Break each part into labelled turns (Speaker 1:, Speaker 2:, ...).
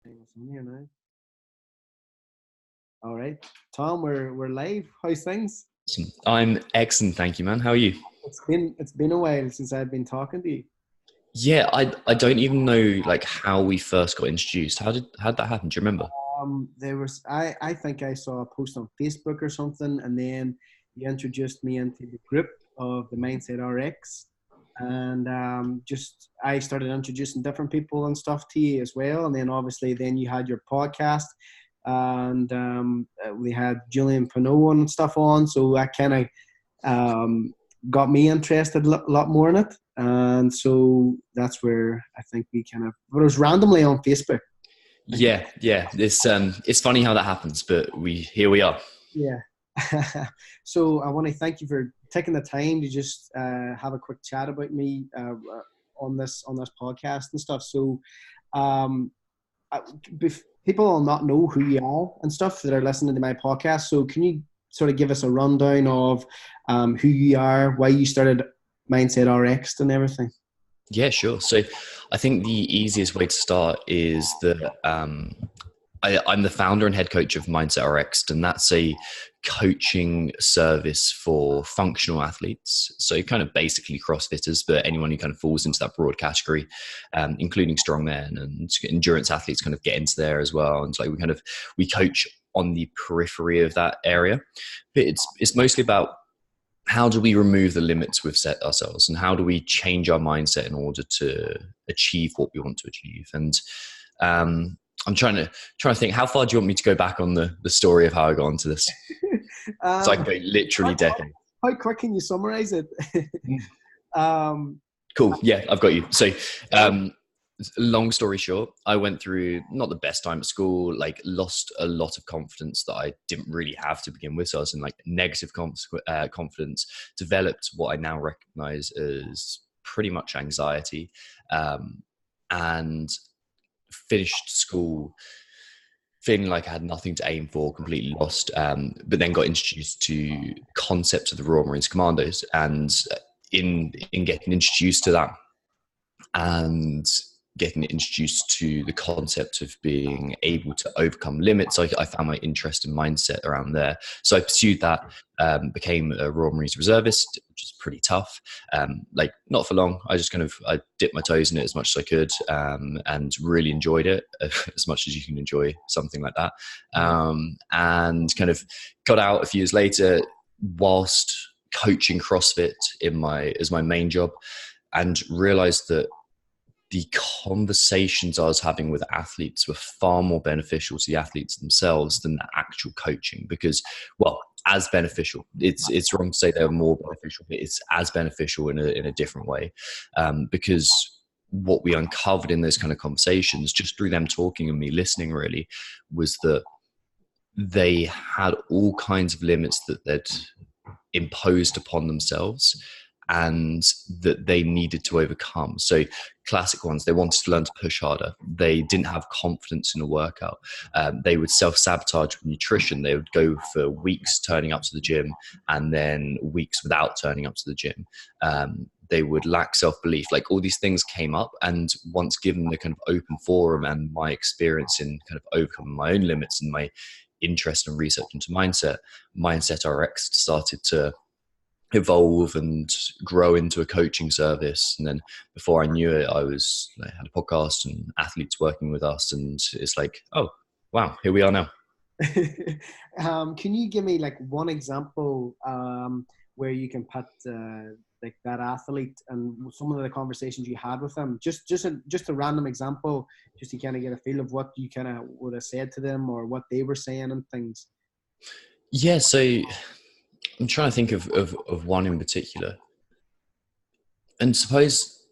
Speaker 1: What's in here now? All right, Tom, we're live. How's things?
Speaker 2: Awesome. I'm excellent, thank you, man. How are you?
Speaker 1: It's been a while since I've been talking to you.
Speaker 2: Yeah, I don't even know like how we first got introduced. How'd that happen? Do you remember?
Speaker 1: There was I think I saw a post on Facebook or something, and then you introduced me into the group of the Mindset Rx, and just I started introducing different people and stuff to you as well, and then obviously then you had your podcast, and we had Julian Pinot and stuff on, so I kind of um, got me interested a lot more in it, and so that's where I think we kind of, but it was randomly on Facebook.
Speaker 2: Yeah. It's funny how that happens, but here we are.
Speaker 1: Yeah. So I want to thank you for taking the time to just have a quick chat about me on this podcast and stuff. So um, people will not know who you are and stuff that are listening to my podcast. So can you sort of give us a rundown of who you are, why you started Mindset RX and everything?
Speaker 2: Yeah, sure. So I think the easiest way to start is that I'm the founder and head coach of Mindset Rx'd, and that's a coaching service for functional athletes. So kind of basically CrossFitters, but anyone who kind of falls into that broad category, including strongmen and endurance athletes kind of get into there as well. And so like we coach on the periphery of that area, but it's mostly about how do we remove the limits we've set ourselves, and how do we change our mindset in order to achieve what we want to achieve. And I'm trying to think, how far do you want me to go back on the story of how I got onto this? So I can
Speaker 1: um,
Speaker 2: go literally decades.
Speaker 1: how quick can you summarize it? um,
Speaker 2: Cool. Yeah, I've got you. So long story short, I went through not the best time at school, like lost a lot of confidence that I didn't really have to begin with. So I was in like negative confidence, developed what I now recognize as pretty much anxiety, and finished school feeling like I had nothing to aim for, completely lost, but then got introduced to concepts of the Royal Marines Commandos, and in getting introduced to that and getting introduced to the concept of being able to overcome limits, I found my interest in mindset around there. So I pursued that, became a Royal Marines reservist, which is pretty tough. Like not for long. I dipped my toes in it as much as I could, and really enjoyed it as much as you can enjoy something like that. And kind of got out a few years later whilst coaching CrossFit as my main job, and realized that the conversations I was having with athletes were far more beneficial to the athletes themselves than the actual coaching. Because, well, as beneficial, it's wrong to say they're more beneficial, but it's as beneficial in a different way. Because what we uncovered in those kind of conversations, just through them talking and me listening, really, was that they had all kinds of limits that they'd imposed upon themselves and that they needed to overcome. So classic ones, they wanted to learn to push harder. They didn't have confidence in a workout. They would self-sabotage with nutrition. They would go for weeks turning up to the gym and then weeks without turning up to the gym. They would lack self-belief. Like all these things came up, and once given the kind of open forum and my experience in kind of overcoming my own limits and my interest and research into Mindset Rx started to evolve and grow into a coaching service. And then before I knew it, I had a podcast and athletes working with us, and it's like, oh wow, here we are now.
Speaker 1: Can you give me like one example where you can put like that athlete and some of the conversations you had with them? Just a random example, just to kind of get a feel of what you kind of would have said to them or what they were saying and things.
Speaker 2: Yeah, so I'm trying to think of one in particular. And suppose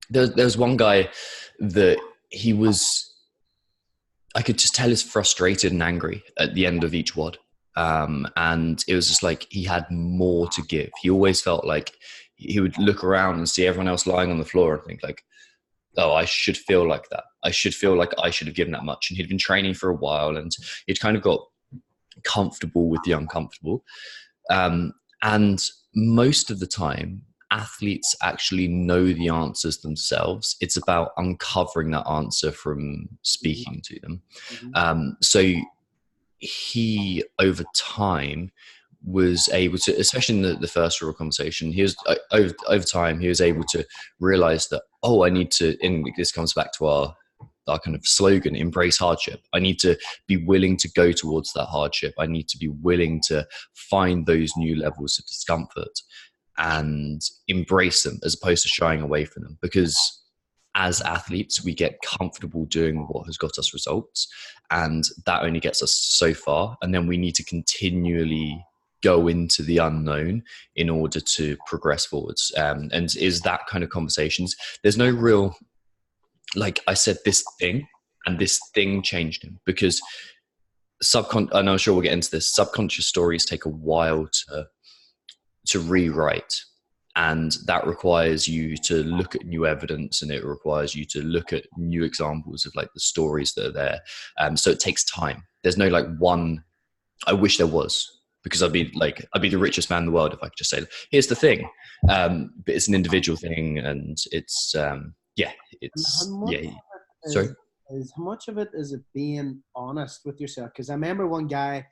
Speaker 2: there was one guy that I could just tell he's frustrated and angry at the end of each WOD. And it was just like he had more to give. He always felt like he would look around and see everyone else lying on the floor and think like, oh, I should feel like that. I should feel like I should have given that much. And he'd been training for a while, and he'd kind of got comfortable with the uncomfortable. And most of the time, athletes actually know the answers themselves. It's about uncovering that answer from speaking to them. So he, over time, was able to, especially in the first real conversation, he was over time, he was able to realize that, oh, I need to, and this comes back to our kind of slogan, embrace hardship. I need to be willing to go towards that hardship. I need to be willing to find those new levels of discomfort and embrace them, as opposed to shying away from them. Because as athletes, we get comfortable doing what has got us results, and that only gets us so far. And then we need to continually go into the unknown in order to progress forwards. And is that kind of conversations. There's no real, like I said, this thing, and this thing changed him, because and I'm sure we'll get into this, subconscious stories take a while to rewrite. And that requires you to look at new evidence, and it requires you to look at new examples of like the stories that are there. So it takes time. There's no like one, I wish there was, because I'd be the richest man in the world if I could just say, here's the thing. But it's an individual thing, and it's, sorry.
Speaker 1: How much of it is it being honest with yourself? Because I remember one guy,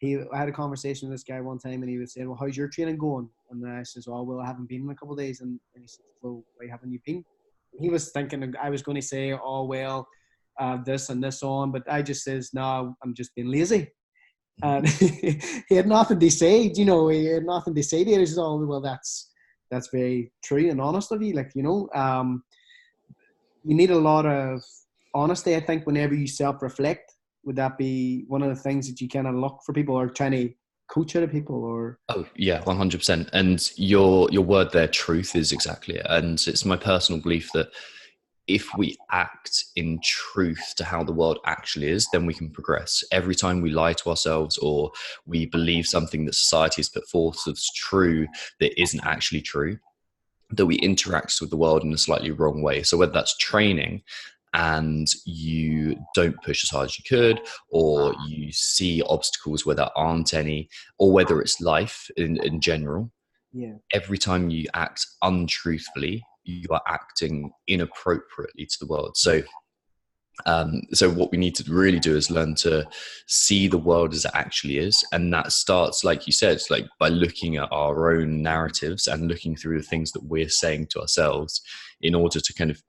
Speaker 1: I had a conversation with this guy one time, and he was saying, well, how's your training going? And I says, oh, well, I haven't been in a couple of days. And he said, well, why haven't you been? He was thinking I was going to say, oh, well, this and this on. But I just says, no, I'm just being lazy. And he had nothing to say, he had nothing to say to it. He says, oh, well, that's very true and honest of you. Like, you need a lot of honesty, I think, whenever you self-reflect. Would that be one of the things that you kind of look for people, or trying to coach other people? Or
Speaker 2: oh yeah, 100%. And your word there, truth, is exactly it. And it's my personal belief that if we act in truth to how the world actually is, then we can progress. Every time we lie to ourselves, or we believe something that society has put forth as true that isn't actually true, that we interact with the world in a slightly wrong way. So whether that's training, and you don't push as hard as you could, or you see obstacles where there aren't any, or whether it's life in general, every time you act untruthfully, you are acting inappropriately to the world. So what we need to really do is learn to see the world as it actually is. And that starts, like you said, like by looking at our own narratives and looking through the things that we're saying to ourselves, in order to kind of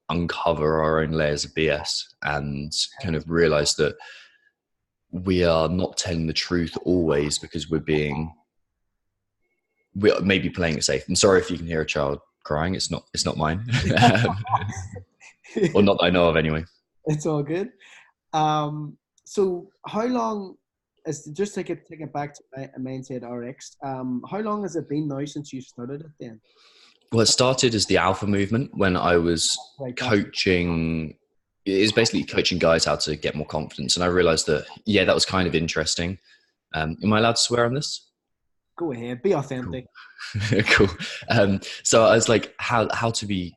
Speaker 2: uncover our own layers of BS, and kind of realize that we are not telling the truth always, because we're maybe playing it safe. I'm sorry if you can hear a child crying. It's not mine. Or not that I know of anyway.
Speaker 1: It's all good. So how long is, just take it back to Mindset Rx, how long has it been now since you started it then?
Speaker 2: Well, it started as the Alpha movement when I was coaching. It's basically coaching guys how to get more confidence. And I realized that, that was kind of interesting. Am I allowed to swear on this?
Speaker 1: Go ahead, be authentic.
Speaker 2: Cool. So I was like, how to be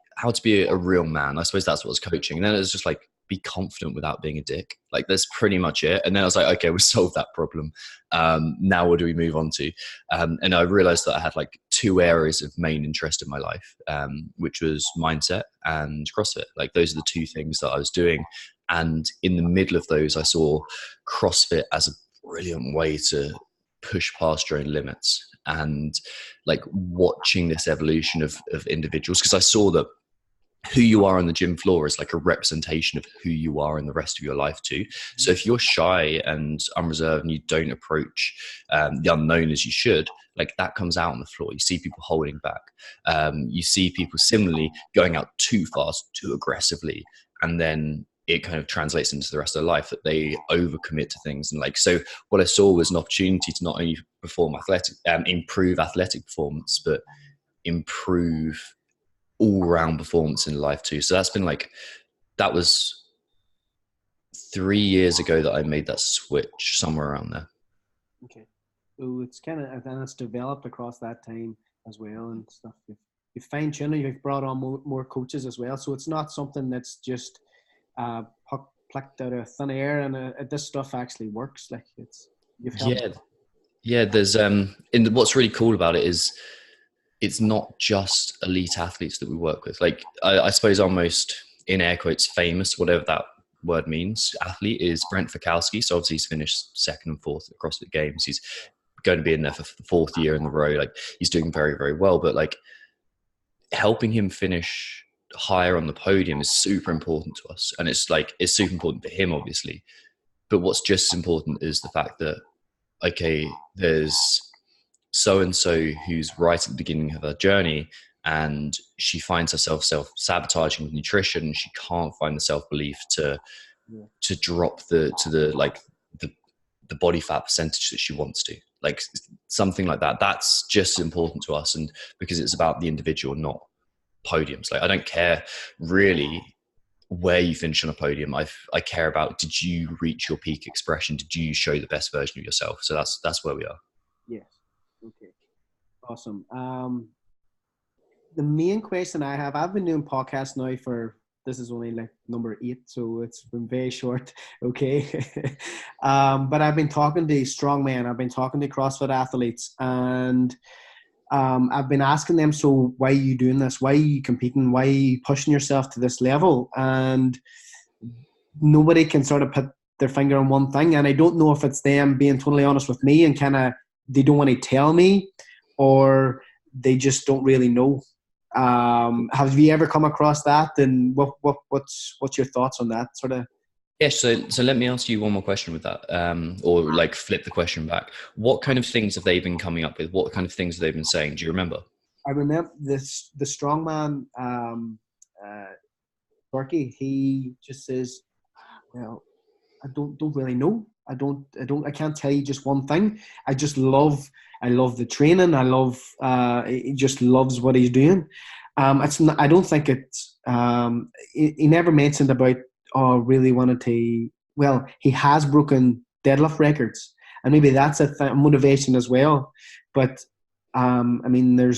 Speaker 2: a real man. I suppose that's what I was coaching. And then it was just like, be confident without being a dick. Like, that's pretty much it. And then I was like, okay, we solved that problem. Now what do we move on to? And I realized that I had like two areas of main interest in my life, which was mindset and CrossFit. Like, those are the two things that I was doing. And in the middle of those, I saw CrossFit as a brilliant way to push past your own limits, and like watching this evolution of individuals, because I saw that who you are on the gym floor is like a representation of who you are in the rest of your life too. So if you're shy and unreserved and you don't approach the unknown as you should, like that comes out on the floor. You see people holding back. You see people similarly going out too fast, too aggressively, and then it kind of translates into the rest of their life, that they overcommit to things. And like, so what I saw was an opportunity to not only improve athletic performance, but improve all-round performance in life too. So that was 3 years ago that I made that switch, somewhere around there.
Speaker 1: Okay. So it's kind of, and it's developed across that time as well and stuff. You've fine-tuned, you've brought on more coaches as well. So it's not something that's just plucked out of thin air, and this stuff actually works. Like, you've helped.
Speaker 2: Yeah. There's and what's really cool about it is it's not just elite athletes that we work with. Like I suppose our most, in air quotes, famous, whatever that word means, athlete is Brent. So obviously he's finished second and fourth at CrossFit Games. He's going to be in there for the fourth year in the row. Like he's doing very, very well, but like helping him finish higher on the podium is super important to us. And it's super important for him, obviously. But what's just as important is the fact that, okay, there's so-and-so who's right at the beginning of her journey and she finds herself self-sabotaging with nutrition. She can't find the self-belief to drop the body fat percentage that she wants to, like something like that. That's just as important to us. And because it's about the individual, not podiums. Like I don't care really where you finish on a podium. I care about, did you reach your peak expression? Did you show the best version of yourself? So that's where we are.
Speaker 1: Yes. Okay. Awesome. The main question I have, I've been doing podcasts now this is only like number 8, so it's been very short. Okay. But I've been talking to strongmen. I've been talking to CrossFit athletes, and I've been asking them, so why are you doing this? Why are you competing? Why are you pushing yourself to this level? And nobody can sort of put their finger on one thing. And I don't know if it's them being totally honest with me and kind of, they don't want to tell me, or they just don't really know. Have you ever come across that? And what's your thoughts on that sort of?
Speaker 2: Yeah, so let me ask you one more question with that, or like flip the question back. What kind of things have they been coming up with? What kind of things have they been saying? Do you remember?
Speaker 1: I remember the strongman, Turkey. He just says, "Well, I don't really know. I can't tell you just one thing. I love the training. He just loves what he's doing. It's not, I don't think it's, he never mentioned about, really wanted to, well, he has broken deadlift records, and maybe that's a motivation as well. But, I mean, there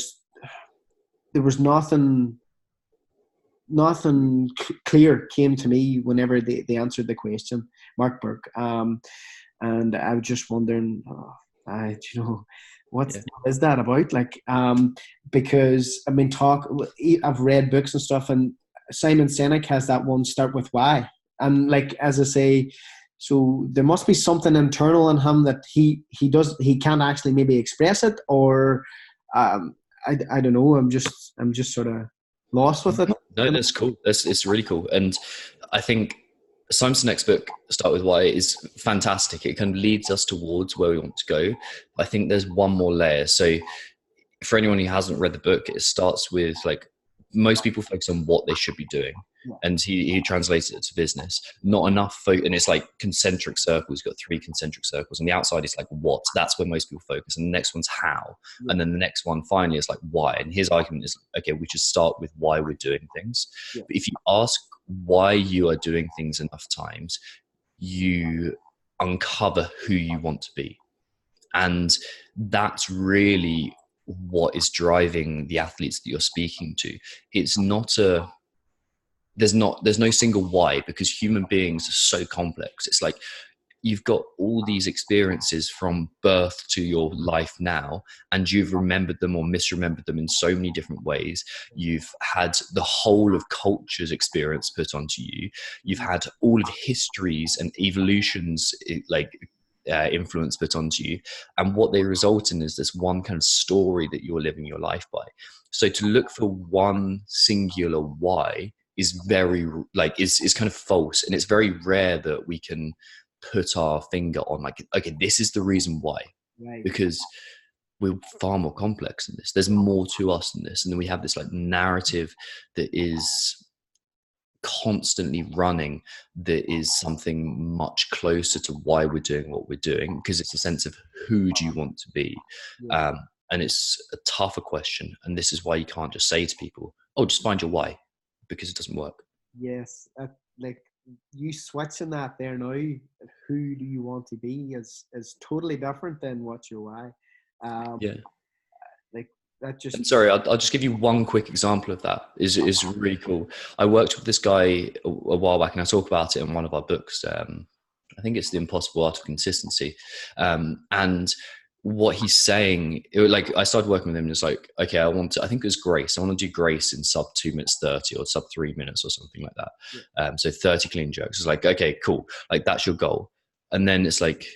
Speaker 1: was nothing clear came to me whenever they answered the question, Mark Burke. And I was just wondering, what is that about? Like, because I've read books and stuff, and Simon Sinek has that one, Start With Why. And like, as I say, so there must be something internal in him that he can't actually maybe express it, or I don't know. I'm just sort of lost with it.
Speaker 2: No, that's cool. It's really cool. And I think Simon Sinek's book, Start With Why, is fantastic. It kind of leads us towards where we want to go. I think there's one more layer. So for anyone who hasn't read the book, it starts with, like, most people focus on what they should be doing. And he translates it to business. Not enough and it's like concentric circles. You've got 3 concentric circles. On the outside is like what? That's where most people focus. And the next one's how. And then the next one finally is like why. And his argument is, okay, we should start with why we're doing things. But if you ask why you are doing things enough times, you uncover who you want to be. And that's really what is driving the athletes that you're speaking to. It's not there's no single why, because human beings are so complex. It's like you've got all these experiences from birth to your life now, and you've remembered them or misremembered them in so many different ways. You've had the whole of culture's experience put onto you. You've had all of history's and evolution's influence put onto you. And what they result in is this one kind of story that you're living your life by. So to look for one singular why is very is kind of false, and it's very rare that we can put our finger on like, okay, this is the reason why. Right. Because we're far more complex than this. There's more to us than this, and then we have this like narrative that is constantly running, that is something much closer to why we're doing what we're doing, because it's a sense of who do you want to be. And it's a tougher question, and this is why you can't just say to people, oh, just find your why, because it doesn't work. Yes,
Speaker 1: like you switching that there now, who do you want to be is totally different than what's your why. Like that just.
Speaker 2: And sorry, I'll just give you one quick example of that. Is really cool. I worked with this guy a while back, and I talk about it in one of our books. I think it's The Impossible Art of Consistency, and what he's saying, like I started working with him and it's like, okay, I think it was Grace. I want to do Grace in sub 2 minutes 30 or sub 3 minutes or something like that.
Speaker 1: Yeah.
Speaker 2: So 30 clean jerks. It's like, okay, cool. Like that's your goal. And then it's like,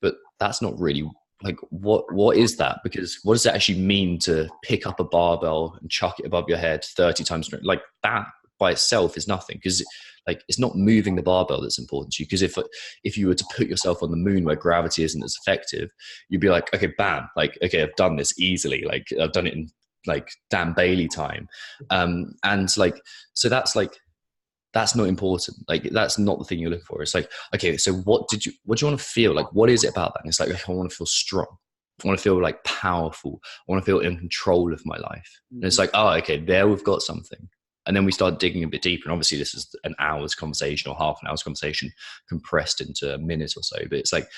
Speaker 2: but that's not really like, what is that? Because what does it actually mean to pick up a barbell and chuck it above your head 30 times? Like that by itself is nothing, because like it's not moving the barbell that's important to you. Because if you were to put yourself on the moon where gravity isn't as effective, you'd be like, okay, bam, like, okay, I've done this easily. Like I've done it in like Dan Bailey time. And like, so that's not important. Like that's not the thing you're looking for. It's like, okay, so what do you want to feel? Like, what is it about that? And it's like, I want to feel strong. I want to feel like powerful. I want to feel in control of my life. And it's like, oh, okay, there we've got something. And then we start digging a bit deeper. And obviously this is an hour's conversation or half an hour's conversation compressed into a minute or so. But it's like,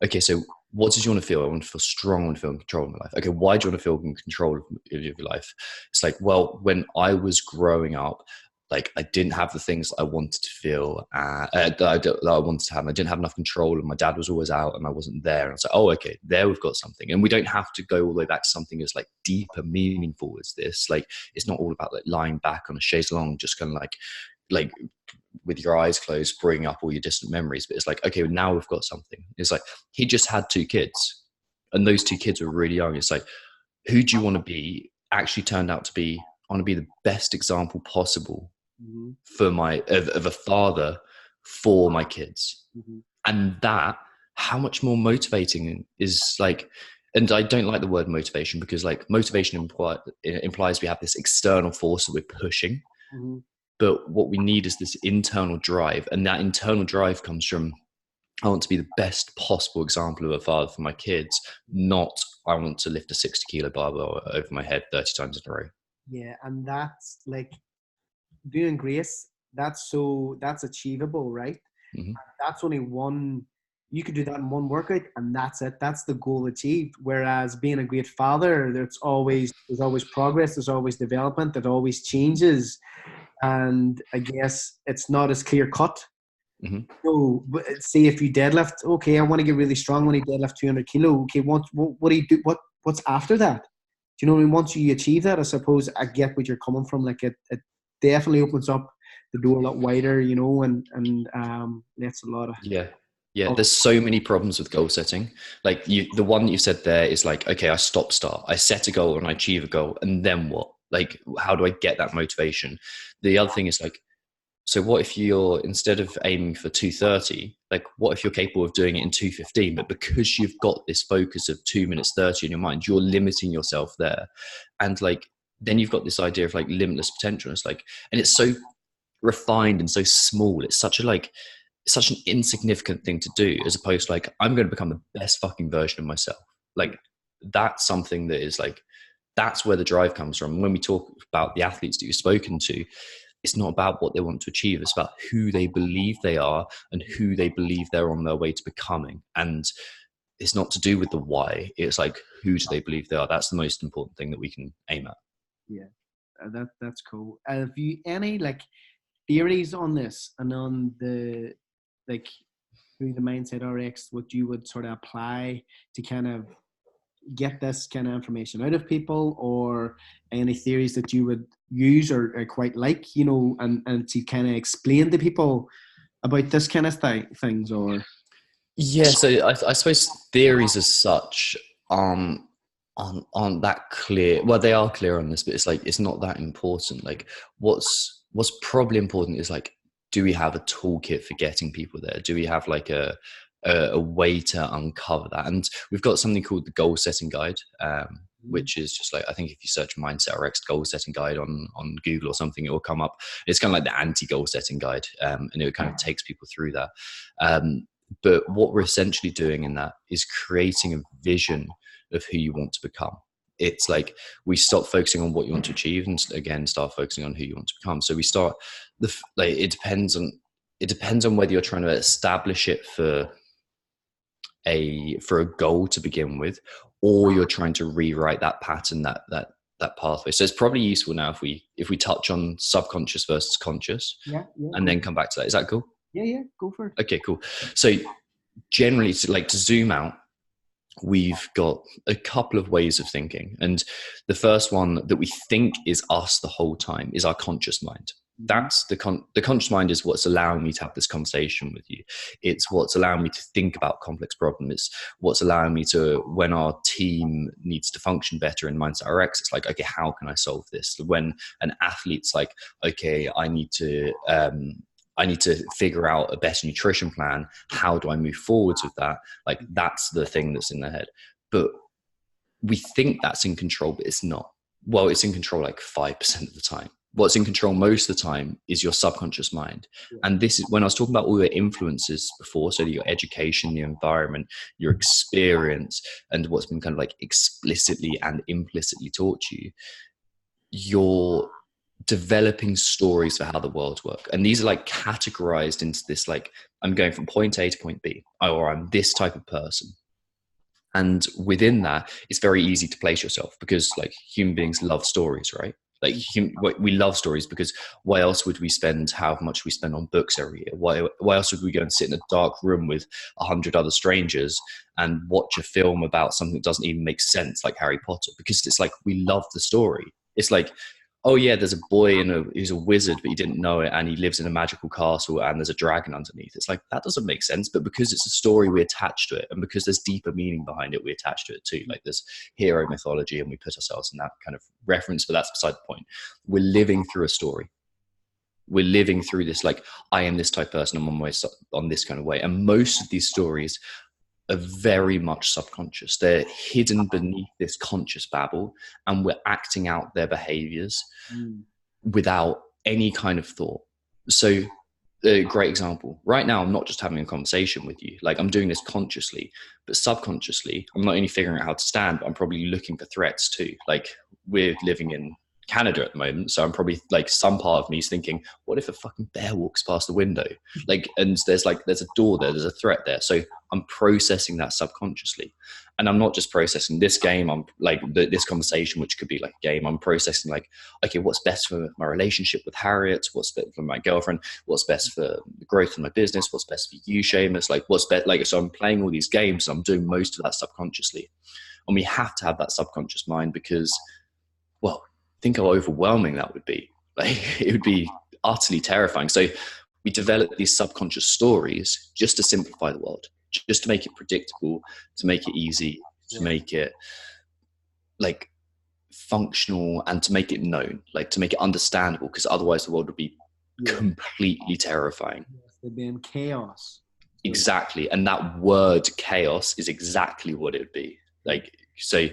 Speaker 2: okay, so what did you want to feel? I want to feel strong. I want to feel in control of my life. Okay, why do you want to feel in control of your life? It's like, well, when I was growing up, like I didn't have the things that I wanted to feel, that I wanted to have. I didn't have enough control, and my dad was always out, and I wasn't there. And it's like, oh, okay, there we've got something. And we don't have to go all the way back to something as like deeper, meaningful as this. Like it's not all about like lying back on a chaise longue, just kind of like with your eyes closed, bringing up all your distant memories. But it's like, okay, now we've got something. It's like he just had 2 kids, and those 2 kids were really young. It's like, who do you want to be? Actually turned out to be, I want to be the best example possible for of a father for my kids. And that, how much more motivating is like, and I don't like the word motivation, because like motivation implies we have this external force that we're pushing. But what we need is this internal drive, and that internal drive comes from, I want to be the best possible example of a father for my kids, not I want to lift a 60 kilo barbell over my head 30 times in a row.
Speaker 1: Yeah, and that's like doing Grace. That's achievable, right? That's only one. You could do that in one workout, and that's it. That's the goal achieved. Whereas being a great father, there's always progress. There's always development. It always changes, and I guess it's not as clear cut. So, say if you deadlift, okay, I want to get really strong when you deadlift 200 kilo. Okay, what do you do? What's after that? Do you know what I mean? Once you achieve that, I suppose I get what you're coming from. Like it definitely opens up the door a lot wider, you know, and that's a lot of
Speaker 2: there's so many problems with goal setting. Like the one that you said there is like, okay, I start, I set a goal and I achieve a goal, and then what? Like, how do I get that motivation? The other thing is like, so what if you're, instead of aiming for 2:30, like what if you're capable of doing it in 2:15, but because you've got this focus of 2 minutes 30 in your mind, you're limiting yourself there. And like, then you've got this idea of like limitless potential. It's like, and it's so refined and so small. It's such an insignificant thing to do, as opposed to like, I'm going to become the best fucking version of myself. Like that's something that is like, that's where the drive comes from. When we talk about the athletes that you've spoken to, it's not about what they want to achieve. It's about who they believe they are and who they believe they're on their way to becoming. And it's not to do with the why. It's like, who do they believe they are? That's the most important thing that we can aim at.
Speaker 1: Yeah, that's cool. Have you any like theories on this, and on the like through the Mindset Rx, what you would sort of apply to kind of get this kind of information out of people, or any theories that you would use or quite like, you know, and to kind of explain to people about this kind of things? Or
Speaker 2: so I suppose theories as such aren't that clear. Well, they are clear on this, but it's like, it's not that important. Like what's probably important is like, do we have a toolkit for getting people there? Do we have like a way to uncover that? And we've got something called the goal setting guide, which is just like, I think if you search Mindset Rx'd goal setting guide on Google or something, it will come up. It's kind of like the anti-goal setting guide, and it kind of takes people through that. But what we're essentially doing in that is creating a vision of who you want to become. It's like, we stop focusing on what you want to achieve and again start focusing on who you want to become. So we start it depends on whether you're trying to establish it for a goal to begin with, or you're trying to rewrite that pattern, that pathway. So it's probably useful now if we touch on subconscious versus conscious, and then come back to that. Is that cool?
Speaker 1: Yeah, go for it.
Speaker 2: Okay, cool. So generally, to zoom out, we've got a couple of ways of thinking. And the first one that we think is us the whole time is our conscious mind. That's the conscious mind is what's allowing me to have this conversation with you. It's what's allowing me to think about complex problems. It's what's allowing me to, when our team needs to function better in Mindset Rx, it's like, okay, how can I solve this? When an athlete's like, okay, I need to figure out a best nutrition plan. How do I move forwards with that? Like, that's the thing that's in their head. But we think that's in control, but it's not. Well, it's in control like 5% of the time. What's in control most of the time is your subconscious mind. And this is when I was talking about all your influences before. So your education, your environment, your experience, and what's been kind of like explicitly and implicitly taught you. You're developing stories for how the world works. And these are like categorized into this, like, I'm going from point A to point B, or I'm this type of person. And within that, it's very easy to place yourself, because like human beings love stories, right? Like we love stories, because why else would we spend how much we spend on books every year? Why else would we go and sit in a dark room with 100 other strangers and watch a film about something that doesn't even make sense, like Harry Potter? Because it's like, we love the story. It's like, oh yeah, there's a boy who's a wizard, but he didn't know it, and he lives in a magical castle, and there's a dragon underneath. It's like, that doesn't make sense, but because it's a story, we attach to it, and because there's deeper meaning behind it, we attach to it too. Like, there's hero mythology, and we put ourselves in that kind of reference, but that's beside the point. We're living through a story. We're living through this, like, I am this type of person, I'm on this kind of way. And most of these stories are very much subconscious. They're hidden beneath this conscious babble, and we're acting out their behaviors without any kind of thought. So a great example right now, I'm not just having a conversation with you, like I'm doing this consciously, but subconsciously I'm not only figuring out how to stand, but I'm probably looking for threats too. Like, we're living in Canada at the moment, so I'm probably like, some part of me is thinking, what if a fucking bear walks past the window? Like, and there's a door there, there's a threat there. So I'm processing that subconsciously. And I'm not just processing this game, I'm like this conversation, which could be like a game. I'm processing like, okay, what's best for my relationship with Harriet? What's best for my girlfriend? What's best for the growth of my business? What's best for you, Seamus? Like, what's best? Like, so I'm playing all these games, and I'm doing most of that subconsciously. And we have to have that subconscious mind, because, well, think how overwhelming that would be. Like, it would be utterly terrifying. So we develop these subconscious stories just to simplify the world, just to make it predictable, to make it easy, to make it like functional, and to make it known, like to make it understandable, because otherwise the world would be completely terrifying.
Speaker 1: They'd be in chaos.
Speaker 2: Exactly. And that word chaos is exactly what it would be. Like, so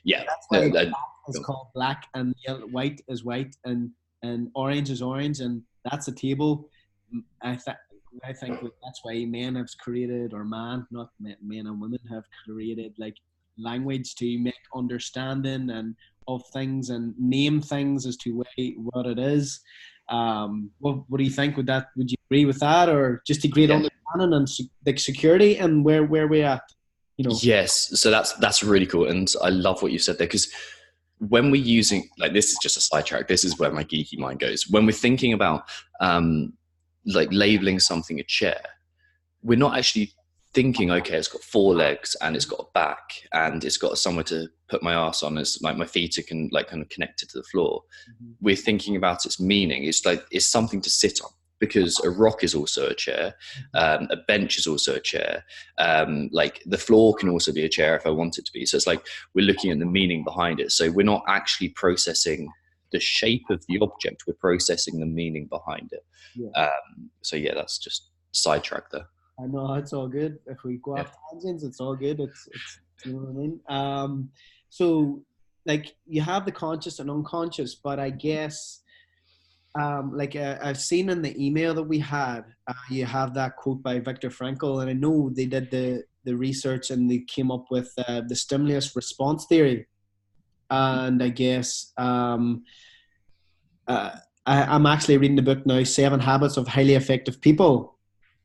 Speaker 2: yeah.
Speaker 1: That's why it's called black, and yellow, white is white, and orange is orange, and that's a table. I think that's why men have created, or not men and women have created, like, language to make understanding and of things, and name things as to what it is. What do you think? Would you agree with that, or just a great understanding and like security and where we're at? You know? Yes.
Speaker 2: So that's really cool, and I love what you said there, because when we're using, like, this is just a sidetrack, this is where my geeky mind goes. When we're thinking about like labeling something a chair, we're not actually thinking, okay, it's got 4 legs and it's got a back and it's got somewhere to put my ass on. It's like my feet are kind of connected to the floor. We're thinking about its meaning. It's like, it's something to sit on, because a rock is also a chair. A bench is also a chair. Like, the floor can also be a chair if I want it to be. So it's like, we're looking at the meaning behind it. So we're not actually processing the shape of the object, we're processing the meaning behind it. So yeah, that's just sidetrack there.
Speaker 1: I know, it's all good. If we go off tangents, it's all good. It's you know what I mean? So, like, you have the conscious and unconscious, but I guess like I've seen in the email that we had, you have that quote by Viktor Frankl, and I know they did the research and they came up with the stimulus response theory. And I guess I'm actually reading the book now, 7 Habits of Highly Effective People.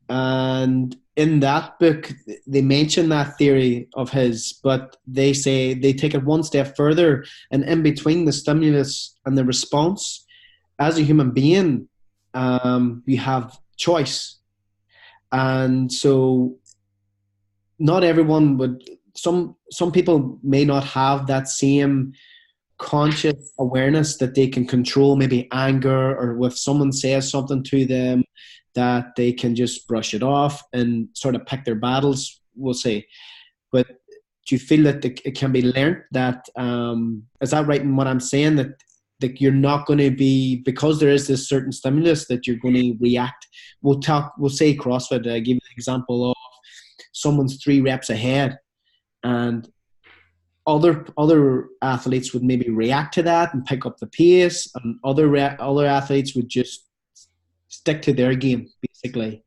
Speaker 1: And in that book, they mention that theory of his, but they say they take it one step further, and in between the stimulus and the response, as a human being, we have choice. And so not everyone would some people may not have that same conscious awareness that they can control maybe anger, or if someone says something to them, that they can just brush it off and sort of pick their battles, we'll say. But do you feel that it can be learned? That is that right in what I'm saying? That you're not going to be, because there is this certain stimulus, that you're going to react. We'll say CrossFit. I give you an example of someone's 3 reps ahead, and other athletes would maybe react to that and pick up the pace, and other athletes would just stick to their game basically,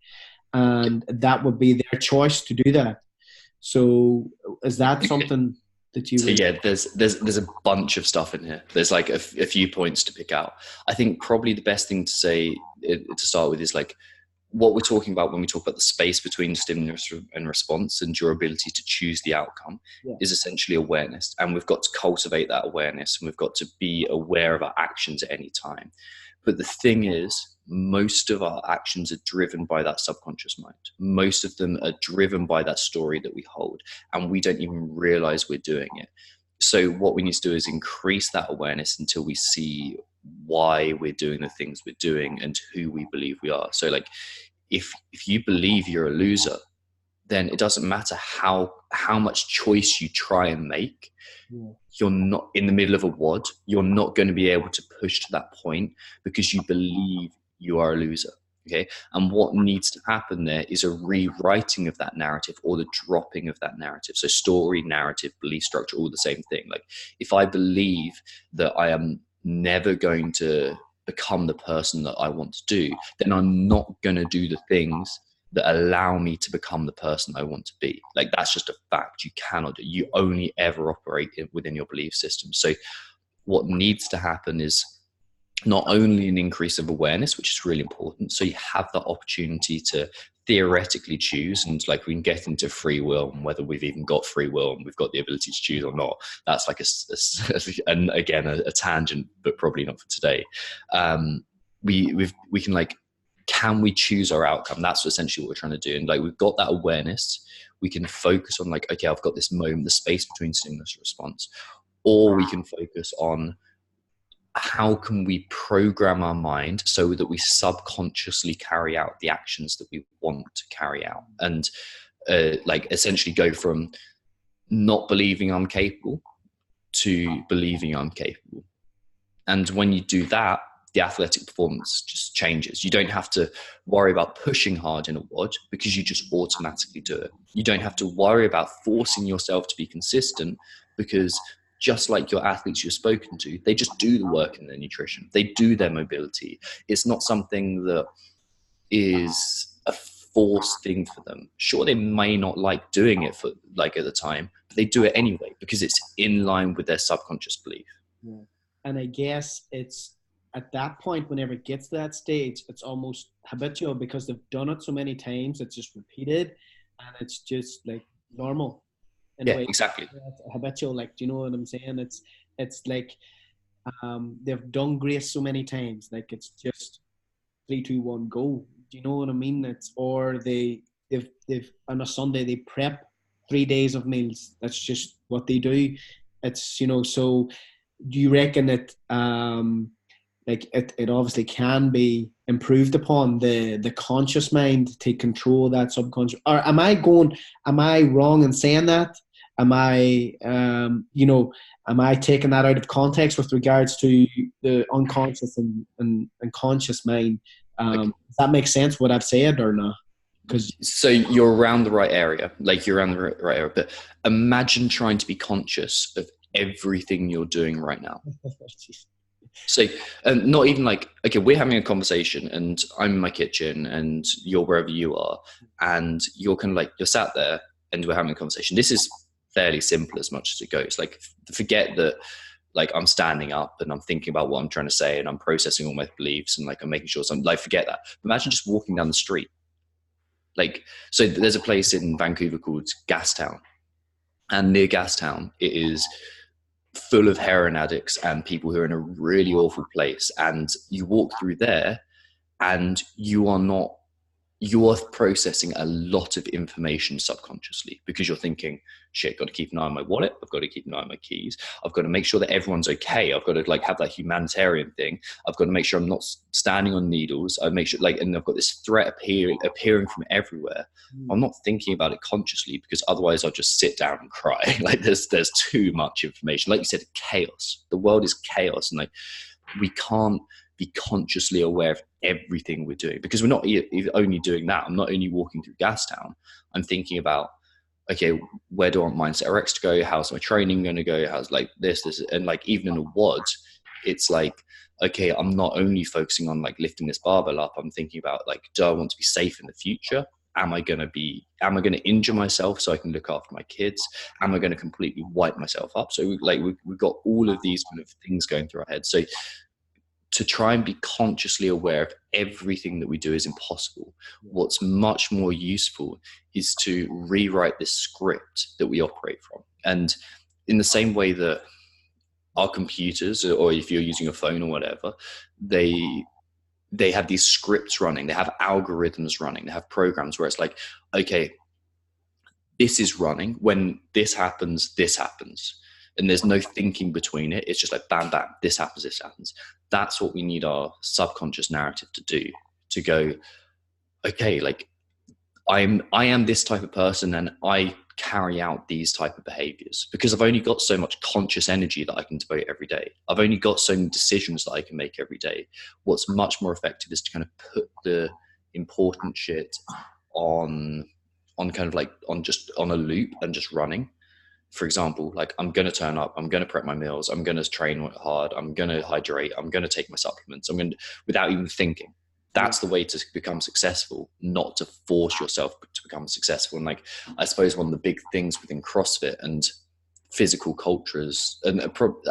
Speaker 1: and that would be their choice to do that. So is that something that you?
Speaker 2: So yeah, there's a bunch of stuff in here. There's like a few points to pick out. I think probably the best thing to say to start with is like, what we're talking about when we talk about the space between stimulus and response and your ability to choose the outcome is essentially awareness. And we've got to cultivate that awareness, and we've got to be aware of our actions at any time. But the thing is, most of our actions are driven by that subconscious mind. Most of them are driven by that story that we hold, and we don't even realize we're doing it. So what we need to do is increase that awareness until we see why we're doing the things we're doing and who we believe we are. So like, if you believe you're a loser, then it doesn't matter how much choice you try and make. You're not in the middle of a WOD. You're not going to be able to push to that point because you believe you are a loser. Okay. And what needs to happen there is a rewriting of that narrative, or the dropping of that narrative. So story, narrative, belief structure, all the same thing. Like, if I believe that I am never going to become the person that I want to do, then I'm not going to do the things that allow me to become the person I want to be. Like, that's just a fact. You cannot do. You only ever operate within your belief system. So what needs to happen is not only an increase of awareness, which is really important. So you have the opportunity to theoretically choose, and like, we can get into free will and whether we've even got free will and we've got the ability to choose or not. That's like a tangent, but probably not for today. We can like, can we choose our outcome? That's essentially what we're trying to do. And like, we've got that awareness, we can focus on like, okay, I've got this moment, the space between stimulus and response, or we can focus on how can we program our mind so that we subconsciously carry out the actions that we want to carry out, and like essentially go from not believing I'm capable to believing I'm capable. And when you do that, the athletic performance just changes. You don't have to worry about pushing hard in a WOD because you just automatically do it. You don't have to worry about forcing yourself to be consistent because, just like your athletes you've spoken to, they just do the work in their nutrition. They do their mobility. It's not something that is a forced thing for them. Sure, they may not like doing it for like at the time, but they do it anyway because it's in line with their subconscious belief.
Speaker 1: Yeah. And I guess it's at that point, whenever it gets to that stage, it's almost habitual because they've done it so many times. It's just repeated, and it's just like normal.
Speaker 2: Yeah, exactly.
Speaker 1: Habitual, like, do you know what I'm saying? It's like they've done grace so many times, like it's just 3, 2, 1, go. Do you know what I mean? It's, or they've on a Sunday they prep 3 days of meals. That's just what they do. It's, you know. So do you reckon that like it obviously can be improved upon, the conscious mind to take control of that subconscious? Or am I wrong in saying that? Am I, am I taking that out of context with regards to the unconscious and conscious mind? Does that make sense, what I've said, or not?
Speaker 2: So you're around the right area, like you're around the right area, but imagine trying to be conscious of everything you're doing right now. So not even like, okay, we're having a conversation and I'm in my kitchen and you're wherever you are, and you're kind of like, you're sat there and we're having a conversation. This is fairly simple as much as it goes. Like, forget that, like, I'm standing up and I'm thinking about what I'm trying to say and I'm processing all my beliefs and like I'm making sure something, like, forget that. Imagine just walking down the street. Like, so there's a place in Vancouver called Gastown, and near Gastown it is full of heroin addicts and people who are in a really awful place. And you walk through there and you are not you're processing a lot of information subconsciously because you're thinking, shit, got to keep an eye on my wallet. I've got to keep an eye on my keys. I've got to make sure that everyone's okay. I've got to like have that humanitarian thing. I've got to make sure I'm not standing on needles. I make sure and I've got this threat appearing from everywhere. I'm not thinking about it consciously because otherwise I'll just sit down and cry. Like there's too much information. Like you said, chaos. The world is chaos, and like we can't be consciously aware of everything we're doing because we're not only doing that. I'm not only walking through Gastown. I'm thinking about, okay, where do I want Mindset Rx'd to go? How's my training going to go? How's like this, and like even in a WOD, it's like, okay, I'm not only focusing on like lifting this barbell up. I'm thinking about like, do I want to be safe in the future? Am I going to injure myself so I can look after my kids? Am I going to completely wipe myself up? So we've got all of these kind of things going through our heads. So to try and be consciously aware of everything that we do is impossible. What's much more useful is to rewrite this script that we operate from. And in the same way that our computers, or if you're using a phone or whatever, they have these scripts running, they have algorithms running, they have programs where it's like, okay, this is running. When this happens, this happens. And there's no thinking between it. It's just like, bam, bam, this happens, this happens. That's what we need our subconscious narrative to do, to go, okay, like I am this type of person and I carry out these type of behaviors because I've only got so much conscious energy that I can devote every day. I've only got so many decisions that I can make every day. What's much more effective is to kind of put the important shit on kind of like on a loop and just running. For example, like I'm going to turn up, I'm going to prep my meals, I'm going to train hard, I'm going to hydrate, I'm going to take my supplements, without even thinking. That's the way to become successful, not to force yourself to become successful. And like, I suppose one of the big things within CrossFit and physical cultures, and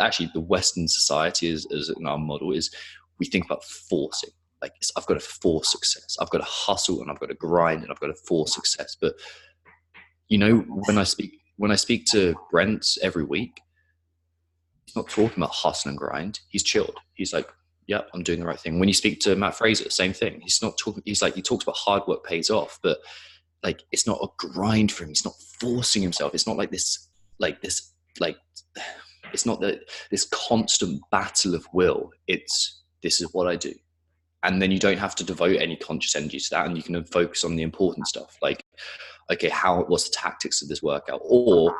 Speaker 2: actually the Western society is in our model, is we think about forcing. Like, I've got to force success. I've got to hustle and I've got to grind and I've got to force success. But you know, when I speak to Brent every week, he's not talking about hustle and grind. He's chilled. He's like, yeah, I'm doing the right thing. When you speak to Matt Fraser, same thing. He's not talking, he talks about hard work pays off, but like, it's not a grind for him. He's not forcing himself. It's not like this, it's not this constant battle of will. It's, this is what I do. And then you don't have to devote any conscious energy to that. And you can focus on the important stuff. Like, okay, what's the tactics of this workout? Or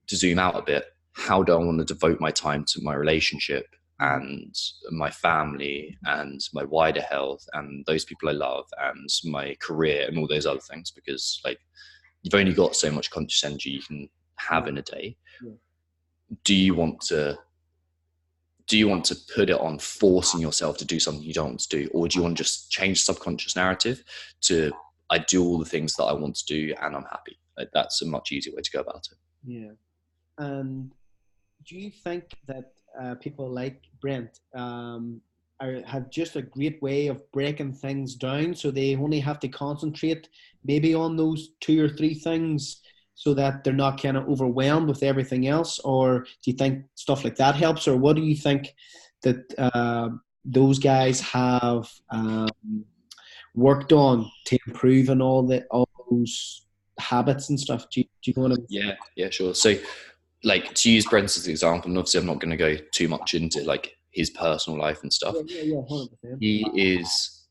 Speaker 2: to zoom out a bit, how do I want to devote my time to my relationship and my family and my wider health and those people I love and my career and all those other things? Because like, you've only got so much conscious energy you can have in a day. Yeah. Do you want to put it on forcing yourself to do something you don't want to do? Or do you want to just change the subconscious narrative to, I do all the things that I want to do and I'm happy? Like, that's a much easier way to go about it.
Speaker 1: Yeah. And do you think that people like Brent have just a great way of breaking things down, so they only have to concentrate maybe on those 2 or 3 things so that they're not kind of overwhelmed with everything else? Or do you think stuff like that helps? Or what do you think that those guys have worked on to improve on all those habits and stuff? Do you know what I mean?
Speaker 2: Yeah, sure. So like, to use Brent as an example, and obviously I'm not going to go too much into like his personal life and stuff.
Speaker 1: Yeah, 100%.
Speaker 2: He is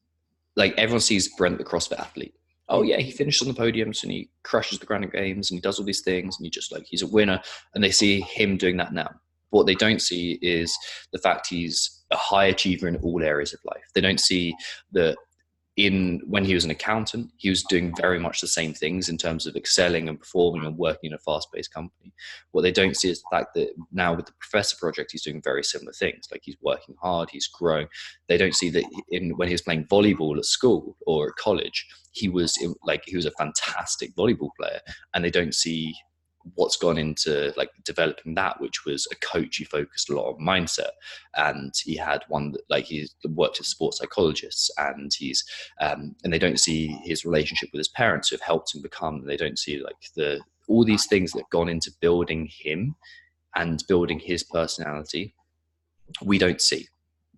Speaker 2: like, everyone sees Brent the CrossFit athlete. Oh yeah, he finishes on the podiums and he crushes the Granite Games and he does all these things and he's a winner, and they see him doing that now. What they don't see is the fact he's a high achiever in all areas of life. They don't see that when he was an accountant, he was doing very much the same things in terms of excelling and performing and working in a fast-paced company. What they don't see is the fact that now with the Professor Project, he's doing very similar things. Like, he's working hard, he's growing. They don't see that when he was playing volleyball at school or at college, he was a fantastic volleyball player, and they don't see what's gone into like developing that, which was a coach who focused a lot on mindset, and he had one that like he worked with sports psychologists, and he's and they don't see his relationship with his parents who have helped him become. They don't see like all these things that have gone into building him and building his personality. We don't see.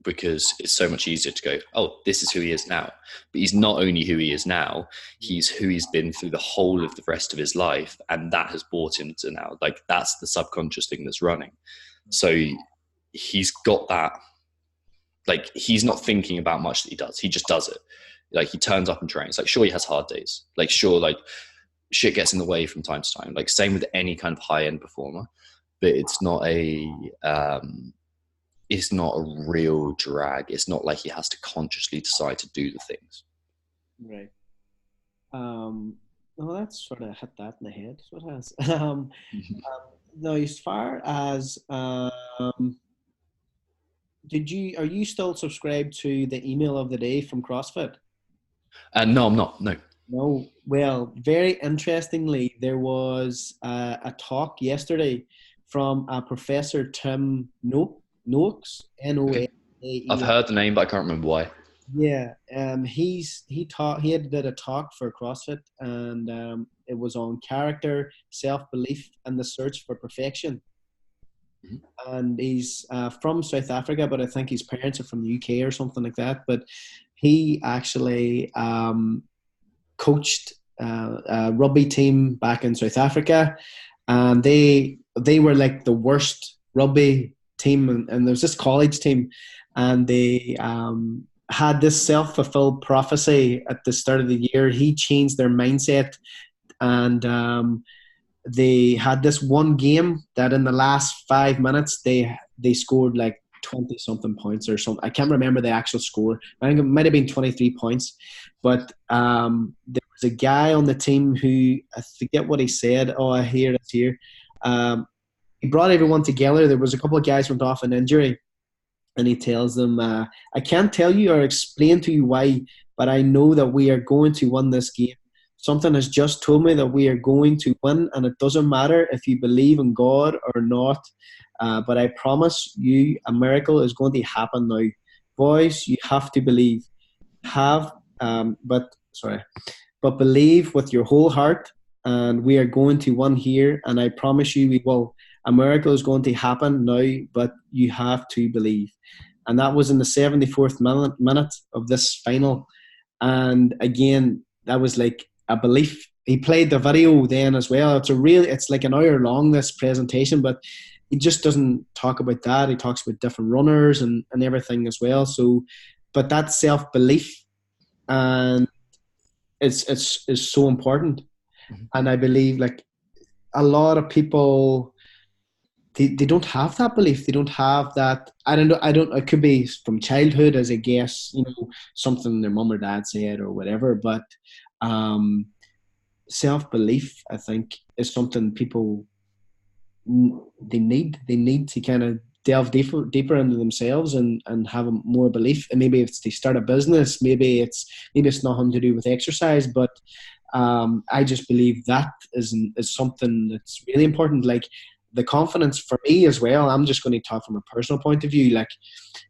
Speaker 2: because it's so much easier to go, oh, this is who he is now. But he's not only who he is now, he's who he's been through the whole of the rest of his life. And that has brought him to now. Like, that's the subconscious thing that's running. So he's got that, like, he's not thinking about much that he does. He just does it. Like, he turns up and trains. Like, sure, he has hard days. Like, sure, like, shit gets in the way from time to time. Like, same with any kind of high-end performer. But it's not a real drag. It's not like he has to consciously decide to do the things.
Speaker 1: Right. Well, that's sort of hit that in the head. So it has. Now, as far as are you still subscribed to the email of the day from CrossFit?
Speaker 2: No, I'm not. No.
Speaker 1: No. Well, very interestingly, there was a talk yesterday from a Professor Tim Noakes, Noae.
Speaker 2: I've heard the name, but I can't remember why.
Speaker 1: Yeah, he did a talk for CrossFit, and it was on character, self-belief, and the search for perfection. Mm-hmm. And he's from South Africa, but I think his parents are from the UK or something like that. But he actually coached a rugby team back in South Africa, and they were like the worst rugby team, and there was this college team, and they had this self-fulfilled prophecy at the start of the year. He changed their mindset, and they had this one game that in the last 5 minutes they scored like 20 something points or something. I can't remember the actual score. I think it might have been 23 points, but there was a guy on the team who, I forget what he said. Oh, I hear it here. He brought everyone together. There was a couple of guys went off an injury, and he tells them, I can't tell you or explain to you why, but I know that we are going to win this game. Something has just told me that we are going to win, and it doesn't matter if you believe in God or not, but I promise you a miracle is going to happen now. Boys, you have to believe. But believe with your whole heart, and we are going to win here, and I promise you we will. A miracle is going to happen now, but you have to believe. And that was in the 74th minute of this final. And again, that was like a belief. He played the video then as well. It's like an hour long, this presentation, but he just doesn't talk about that. He talks about different runners and everything as well. So, but that self-belief and is so important. Mm-hmm. And I believe like a lot of people, they don't have that belief. They don't have that. I don't know. It could be from childhood, as I guess, something their mum or dad said or whatever. But self-belief, I think, is something people they need to kind of delve deeper into themselves and have more belief. And maybe if they start a business, maybe it's nothing to do with exercise, but I just believe that is something that's really important. Like the confidence for me as well. I'm just going to talk from a personal point of view. Like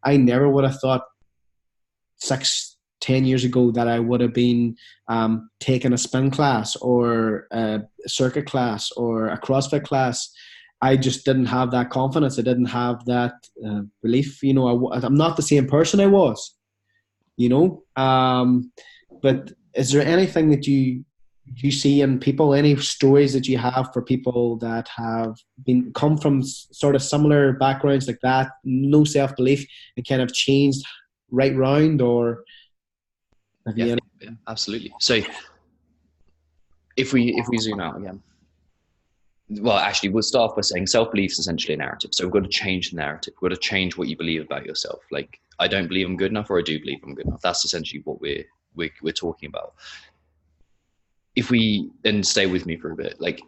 Speaker 1: I never would have thought 6-10 years ago that I would have been taking a spin class or a circuit class or a CrossFit class. I just didn't have that confidence. I didn't have that belief. I'm not the same person I was. But is there anything that you see in people, any stories that you have for people that have come from sort of similar backgrounds like that, no self-belief, and kind of changed right round? Or
Speaker 2: yeah, absolutely. So if we zoom out again, well, actually, we'll start off by saying self-belief is essentially a narrative. So we've got to change the narrative. We've got to change what you believe about yourself. Like, I don't believe I'm good enough, or I do believe I'm good enough. That's essentially what we're talking about. If we then stay with me for a bit, like,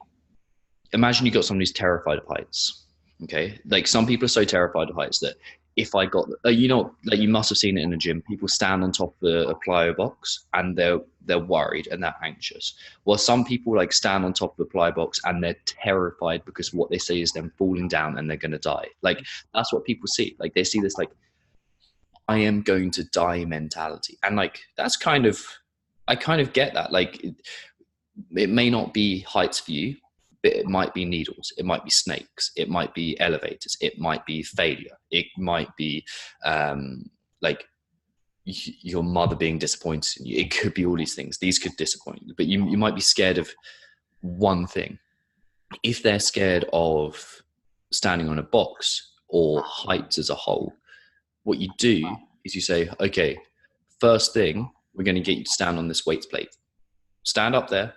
Speaker 2: imagine you got someone who's terrified of heights. Okay, like some people are so terrified of heights that if I got, like you must have seen it in a gym. People stand on top of a plyo box and they're worried and they're anxious. Well, some people like stand on top of the plyo box and they're terrified because what they see is them falling down and they're going to die. Like that's what people see. Like they see this like, I am going to die mentality. And like, that's I kind of get that. Like it may not be heights for you, but it might be needles, it might be snakes, it might be elevators, it might be failure, it might be like your mother being disappointed in you. It could be all these things. These could disappoint you, but you might be scared of one thing. If they're scared of standing on a box or heights as a whole, what you do is you say, okay, first thing, we're going to get you to stand on this weights plate. Stand up there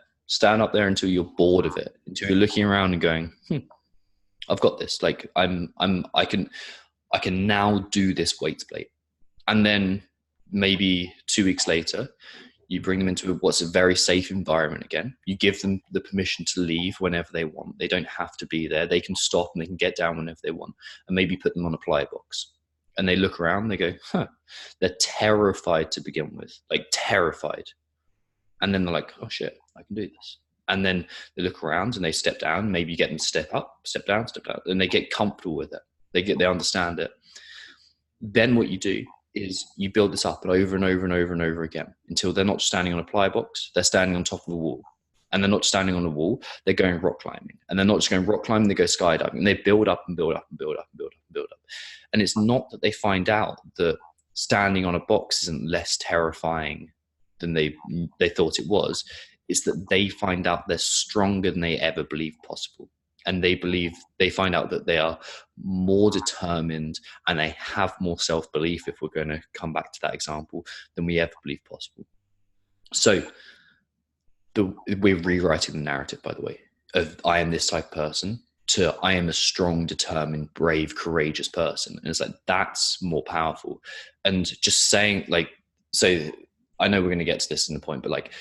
Speaker 2: until you're bored of it, until you're looking around and going, I've got this. Like I can now do this weights plate. And then maybe 2 weeks later, you bring them into what's a very safe environment again. You give them the permission to leave whenever they want. They don't have to be there. They can stop and they can get down whenever they want, and maybe put them on a ply box. And they look around and they go, they're terrified to begin with, like terrified. And then they're like, oh shit, I can do this. And then they look around and they step down. Maybe you get them to step up, step down, and they get comfortable with it. They understand it. Then what you do is you build this up over and over and over and over again until they're not standing on a ply box, they're standing on top of a wall. And they're not standing on a wall, they're going rock climbing. And they're not just going rock climbing, they go skydiving. And they build up and build up and build up and build up and build up. And it's not that they find out that standing on a box isn't less terrifying than they thought it was. It's that they find out they're stronger than they ever believed possible. And they find out that they are more determined and they have more self-belief, if we're going to come back to that example, than we ever believed possible. So we're rewriting the narrative, by the way, of I am this type of person to I am a strong, determined, brave, courageous person. And it's like, that's more powerful. And just saying, like, so I know we're going to get to this in the point, but like,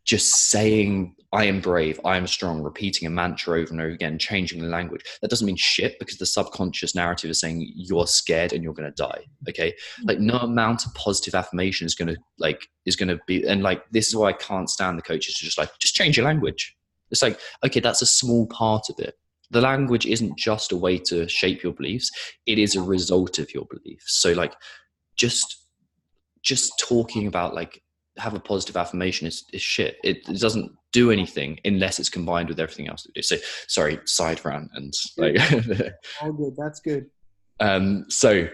Speaker 2: just saying I am brave, I am strong, repeating a mantra over and over again, changing the language, that doesn't mean shit, because the subconscious narrative is saying you're scared and you're going to die. Okay. Like, no amount of positive affirmation is going to be, and like, this is why I can't stand the coaches who just change your language. It's like, okay, that's a small part of it. The language isn't just a way to shape your beliefs. It is a result of your beliefs. So like, just talking about like, have a positive affirmation is shit. It doesn't do anything unless it's combined with everything else that we do. So sorry, side rant and like
Speaker 1: all good. That's good.
Speaker 2: So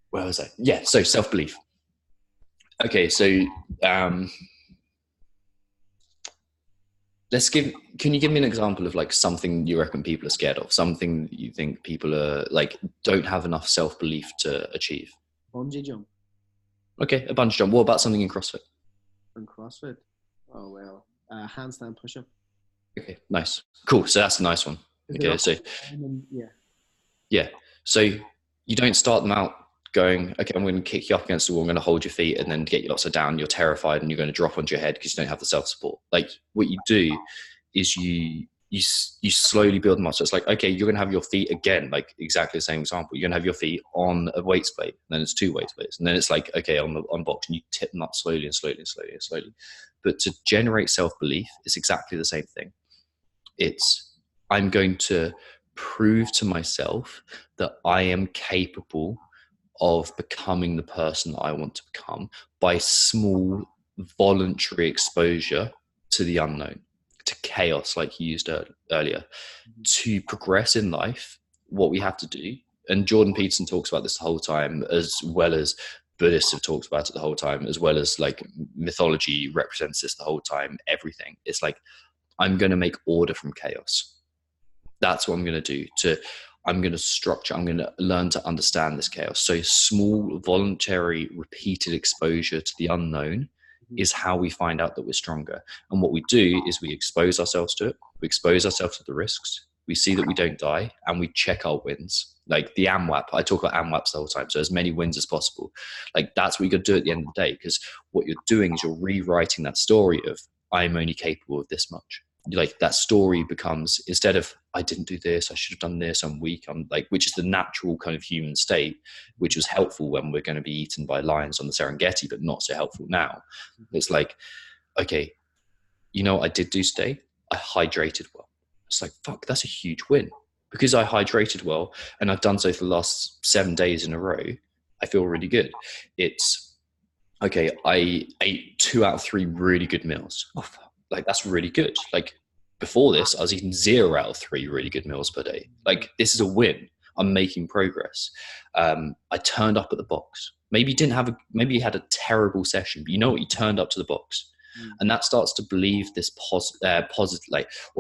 Speaker 2: where was I? Yeah. So self-belief. Okay. So, can you give me an example of like something you reckon people are scared of? Something you think people are like, don't have enough self-belief to achieve?
Speaker 1: Bungee jump.
Speaker 2: Okay, a bungee jump. What about something in CrossFit?
Speaker 1: In CrossFit? Oh, well, handstand push-up.
Speaker 2: Okay, nice. Cool, so that's a nice one. Okay, so yeah. So you don't start them out going, okay, I'm going to kick you up against the wall, I'm going to hold your feet and then get you upside down. You're terrified and you're going to drop onto your head because you don't have the self-support. Like, what you do is you slowly build them up. So it's like, okay, you're going to have your feet again, like exactly the same example. You're going to have your feet on a weights plate, and then it's 2 weights plates. And then it's like, okay, on box, and you tip them up slowly and slowly and slowly and slowly. But to generate self-belief, it's exactly the same thing. It's, I'm going to prove to myself that I am capable of becoming the person that I want to become by small voluntary exposure to the unknown, to chaos, like you used earlier. To progress in life, what we have to do, and Jordan Peterson talks about this the whole time, as well as Buddhists have talked about it the whole time, as well as like mythology represents this the whole time, everything. It's like, I'm going to make order from chaos. That's what I'm going to do. I'm going to structure, I'm going to learn to understand this chaos. So small, voluntary, repeated exposure to the unknown is how we find out that we're stronger. And what we do is we expose ourselves to it. We expose ourselves to the risks. We see that we don't die, and we check our wins. Like the AMWAP, I talk about AMWAPs the whole time. So as many wins as possible. Like, that's what you got to do at the end of the day, because what you're doing is you're rewriting that story of, I'm only capable of this much. Like, that story becomes, instead of I didn't do this, I should have done this, I'm weak, I'm like, which is the natural kind of human state, which was helpful when we're going to be eaten by lions on the Serengeti, but not so helpful now. It's like, okay, you know what I did do today? I hydrated well. It's like, fuck, that's a huge win. Because I hydrated well, and I've done so for the last 7 days in a row, I feel really good. It's, okay, I ate 2 out of 3 really good meals. Oh, fuck. Like, that's really good. Like, before this, I was eating 0 out of 3 really good meals per day. Like, this is a win. I'm making progress. I turned up at the box. Maybe you had a terrible session, but you know what? You turned up to the box, and that starts to believe this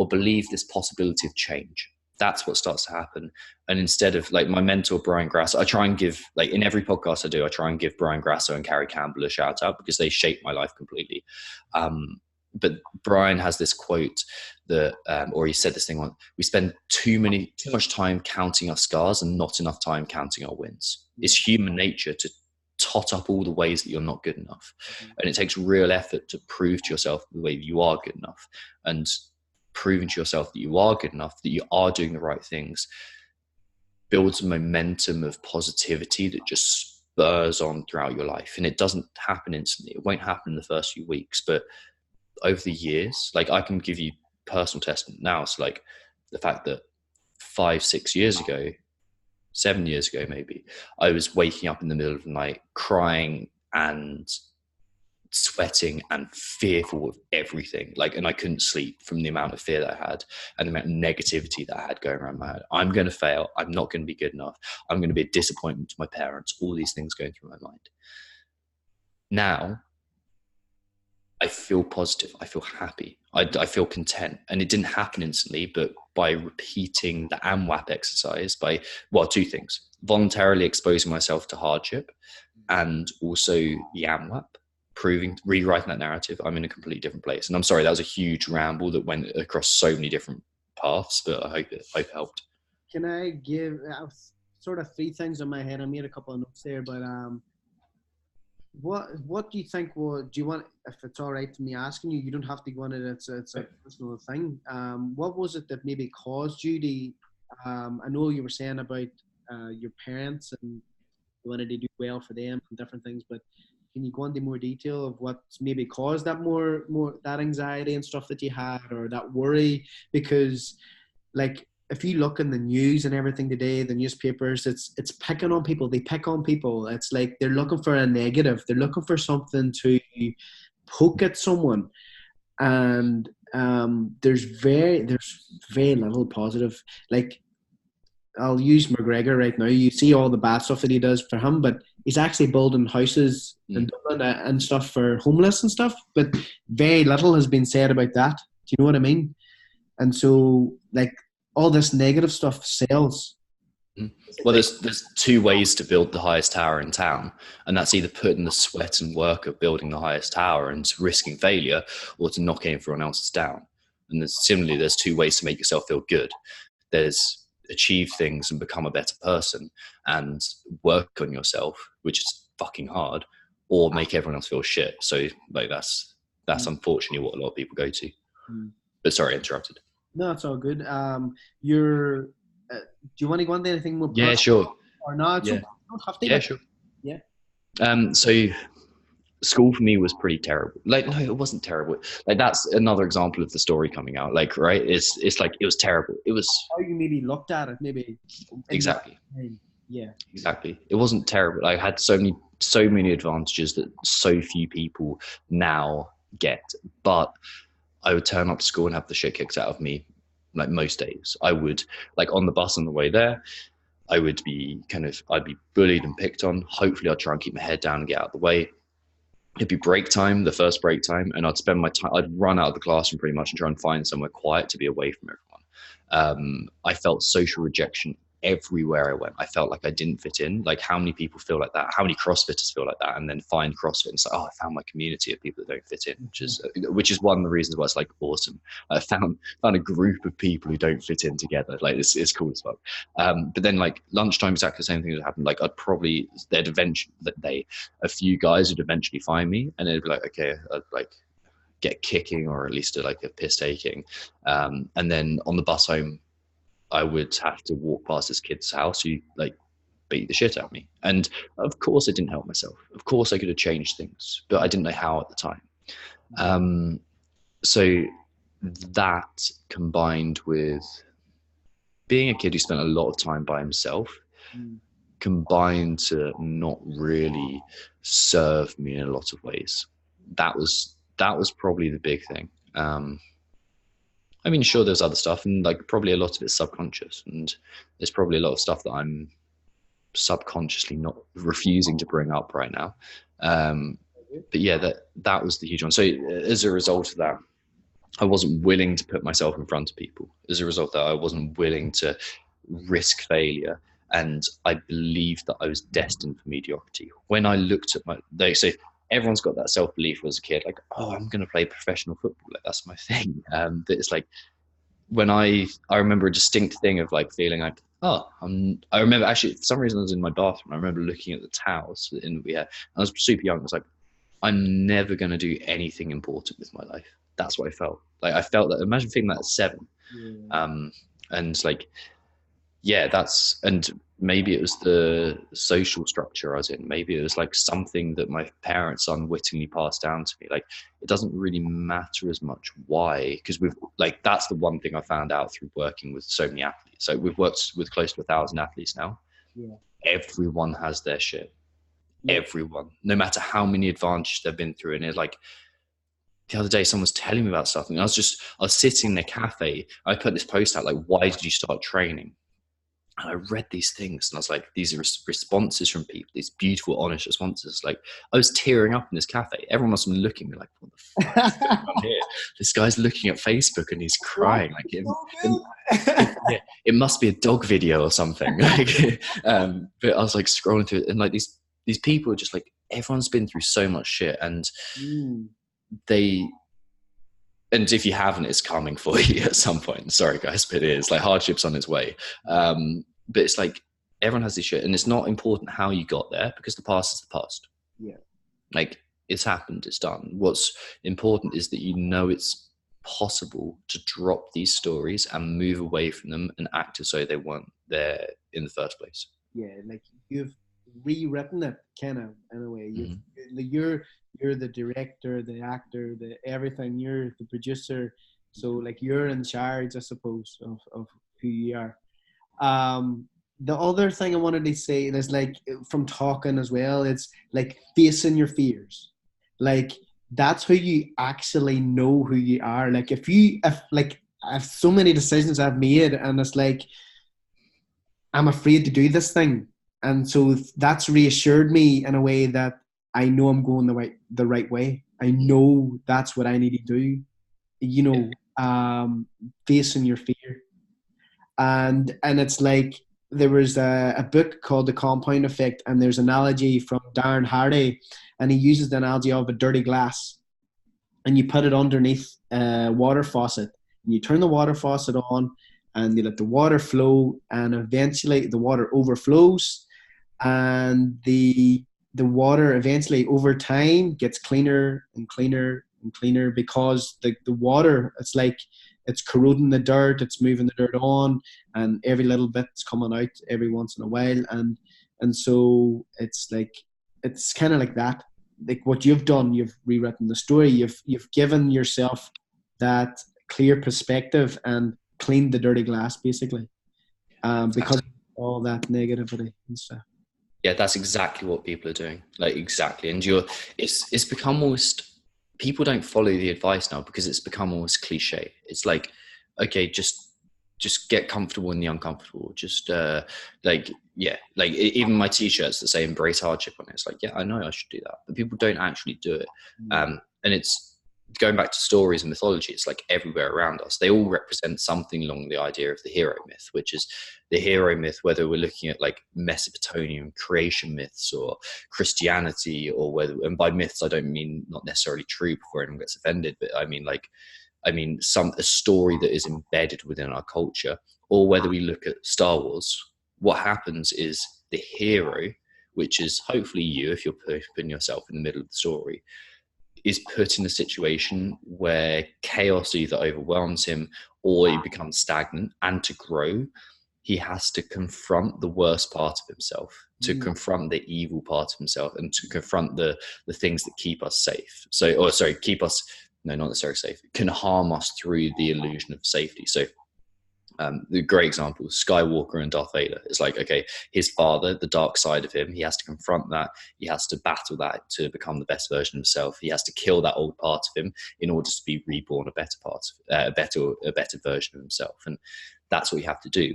Speaker 2: believe this possibility of change. That's what starts to happen. And instead of, like, my mentor, Brian Grasso, I try and give, like, in every podcast I do, I try and give Brian Grasso and Carrie Campbell a shout out because they shaped my life completely. But Brian has this quote that, or he said this thing on, we spend too much time counting our scars and not enough time counting our wins. It's human nature to tot up all the ways that you're not good enough. And it takes real effort to prove to yourself the way you are good enough, and proving to yourself that you are good enough, that you are doing the right things, builds a momentum of positivity that just spurs on throughout your life. And it doesn't happen instantly. It won't happen in the first few weeks, but over the years, like, I can give you personal testament now. So, like, the fact that 5, 6 years ago, 7 years ago, maybe, I was waking up in the middle of the night, crying and sweating and fearful of everything. Like, and I couldn't sleep from the amount of fear that I had and the amount of negativity that I had going around my head. I'm going to fail. I'm not going to be good enough. I'm going to be a disappointment to my parents. All these things going through my mind. Now, I feel positive. I feel happy. I feel content. And it didn't happen instantly, but by repeating the AMWAP exercise, two things: voluntarily exposing myself to hardship, and also the AMWAP, rewriting that narrative, I'm in a completely different place. And I'm sorry, that was a huge ramble that went across so many different paths, but I hope it helped.
Speaker 1: Can I give sort of 3 things in my head? I made a couple of notes there, but what do you think? Do you want, if it's all right to me asking you, you don't have to go on it, it's a personal thing. What was it that maybe caused you to, I know you were saying about your parents and you wanted to do well for them and different things, but can you go into more detail of what maybe caused that more that anxiety and stuff that you had, or that worry? Because, like, if you look in the news and everything today, the newspapers, it's picking on people. They pick on people. It's like they're looking for a negative. They're looking for something to poke at someone. And there's very little positive. Like, I'll use McGregor right now. You see all the bad stuff that he does for him, but he's actually building houses in Dublin and stuff for homeless and stuff. But very little has been said about that. Do you know what I mean? And so, like, all this negative stuff sells.
Speaker 2: Well, there's 2 ways to build the highest tower in town, and that's either putting the sweat and work of building the highest tower and risking failure, or to knock everyone else's down. And there's 2 ways to make yourself feel good. There's achieve things and become a better person and work on yourself, which is fucking hard, or make everyone else feel shit. So, like, that's unfortunately what a lot of people go to. But sorry, I interrupted.
Speaker 1: No, it's all good. Do you want to go into anything more?
Speaker 2: Yeah, sure.
Speaker 1: Or not?
Speaker 2: Yeah.
Speaker 1: You don't have to.
Speaker 2: Yeah, sure.
Speaker 1: Yeah.
Speaker 2: So school for me was pretty terrible. Like, no, it wasn't terrible. Like, that's another example of the story coming out. Like, right? It's like, it was terrible. It was
Speaker 1: how you maybe looked at it, maybe.
Speaker 2: Exactly.
Speaker 1: Yeah.
Speaker 2: Exactly. It wasn't terrible. I had so many advantages that so few people now get. But I would turn up to school and have the shit kicked out of me, like, most days. I would, like, on the bus on the way there, I'd be bullied and picked on. Hopefully I'd try and keep my head down and get out of the way. It'd be break time, the first break time, and I'd spend my time, I'd run out of the classroom pretty much and try and find somewhere quiet to be away from everyone. I felt social rejection everywhere I went. I felt like I didn't fit in. Like, how many people feel like that? How many CrossFitters feel like that? And then find CrossFit and say, oh, I found my community of people that don't fit in, which is one of the reasons why it's, like, awesome. I found a group of people who don't fit in together. Like, it's cool as fuck. But then, like, lunchtime, exactly the same thing would happen. Like, a few guys would eventually find me, and it'd be like, okay, I'd, like, get kicking, or at least a piss taking. And then on the bus home, I would have to walk past this kid's house who, like, beat the shit out of me. And of course I didn't help myself. Of course I could have changed things, but I didn't know how at the time. So that, combined with being a kid who spent a lot of time by himself, combined to not really serve me in a lot of ways. That was probably the big thing. I mean, sure, there's other stuff, and like probably a lot of it's subconscious, and there's probably a lot of stuff that I'm subconsciously not refusing to bring up right now. But yeah, that was the huge one. So as a result of that, I wasn't willing to put myself in front of people. As a result of that, I wasn't willing to risk failure. And I believed that I was destined for mediocrity. When I looked at so everyone's got that self-belief as a kid, like, oh, I'm going to play professional football. Like, that's my thing. But it's like, when I remember a distinct thing of like feeling like, oh, I remember actually for some reason I was in my bathroom. I remember looking at the towels that we had. I was super young. I was like, I'm never going to do anything important with my life. That's what I felt. Like I felt that. Imagine feeling that at 7. Yeah. And like, yeah, and maybe it was the social structure I was in. Maybe it was like something that my parents unwittingly passed down to me. Like it doesn't really matter as much why, because that's the one thing I found out through working with so many athletes. So we've worked with close to 1,000 athletes now. Yeah. Everyone has their shit. Yeah. Everyone, no matter how many advantages they've been through. And it's like, the other day someone was telling me about something. I was sitting in a cafe. I put this post out like, why did you start training? And I read these things and I was like, these are responses from people, these beautiful, honest responses. Like I was tearing up in this cafe. Everyone must have been looking at me like, what the fuck is going on here? This guy's looking at Facebook and he's crying. Like it must be a dog video or something. Like, but I was like scrolling through it and like these people are just like, everyone's been through so much shit and and if you haven't, it's coming for you at some point. Sorry guys, but it is like hardship's on its way. But it's like everyone has this shit and it's not important how you got there because the past is the past. Yeah. Like it's happened, it's done. What's important is that you know it's possible to drop these stories and move away from them and act as though they weren't there in the first place.
Speaker 1: Yeah, like you've rewritten it kind of in a way. You're the director, the actor, the everything. You're the producer, so like you're in charge, I suppose, of who you are. The other thing I wanted to say is like from talking as well, it's like facing your fears. Like that's how you actually know who you are. Like if I've so many decisions I've made and it's like I'm afraid to do this thing. And so that's reassured me in a way that I know I'm going the right way. I know that's what I need to do. You know, facing your fear. And it's like there was a book called The Compound Effect, and there's an analogy from Darren Hardy, and he uses the analogy of a dirty glass, and you put it underneath a water faucet, and you turn the water faucet on, and you let the water flow, and eventually the water overflows, and the water eventually over time gets cleaner and cleaner and cleaner because the water, it's like it's corroding the dirt, it's moving the dirt on, and every little bit's coming out every once in a while, and so it's like it's kind of like that. Like what you've done, you've rewritten the story, you've given yourself that clear perspective and cleaned the dirty glass basically, because of all that negativity and stuff.
Speaker 2: Yeah, that's exactly what people are doing. Like exactly, and it's become almost, people don't follow the advice now because it's become almost cliche. It's like, okay, just get comfortable in the uncomfortable. Just even my t-shirts that say embrace hardship on it. It's like, yeah, I know I should do that, but people don't actually do it. And it's going back to stories and mythology. It's like everywhere around us. They all represent something along the idea of the hero myth, which is the hero myth, whether we're looking at like Mesopotamian creation myths or Christianity, or whether, and by myths, I don't mean not necessarily true before anyone gets offended, but I mean a story that is embedded within our culture, or whether we look at Star Wars, what happens is the hero, which is hopefully you, if you're putting yourself in the middle of the story, is put in a situation where chaos either overwhelms him or he becomes stagnant, and to grow, he has to confront the worst part of himself, to confront the evil part of himself, and to confront the things that keep us safe. Keep us, no, not necessarily safe, can harm us through the illusion of safety. So The great example, Skywalker and Darth Vader. It's like, okay, his father, the dark side of him, he has to confront that. He has to battle that to become the best version of himself. He has to kill that old part of him in order to be reborn a better part, a better version of himself. And that's what you have to do.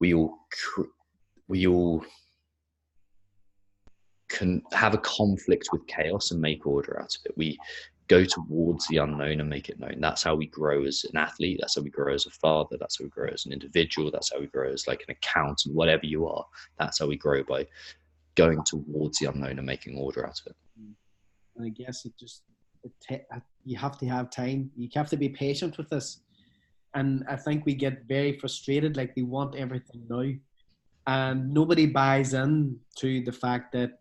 Speaker 2: We all can have a conflict with chaos and make order out of it. We go towards the unknown and make it known. That's how we grow as an athlete. That's how we grow as a father. That's how we grow as an individual. That's how we grow as like an accountant, whatever you are. That's how we grow, by going towards the unknown and making order out of it.
Speaker 1: And I guess you have to have time. You have to be patient with this. And I think we get very frustrated, like we want everything now. And nobody buys in to the fact that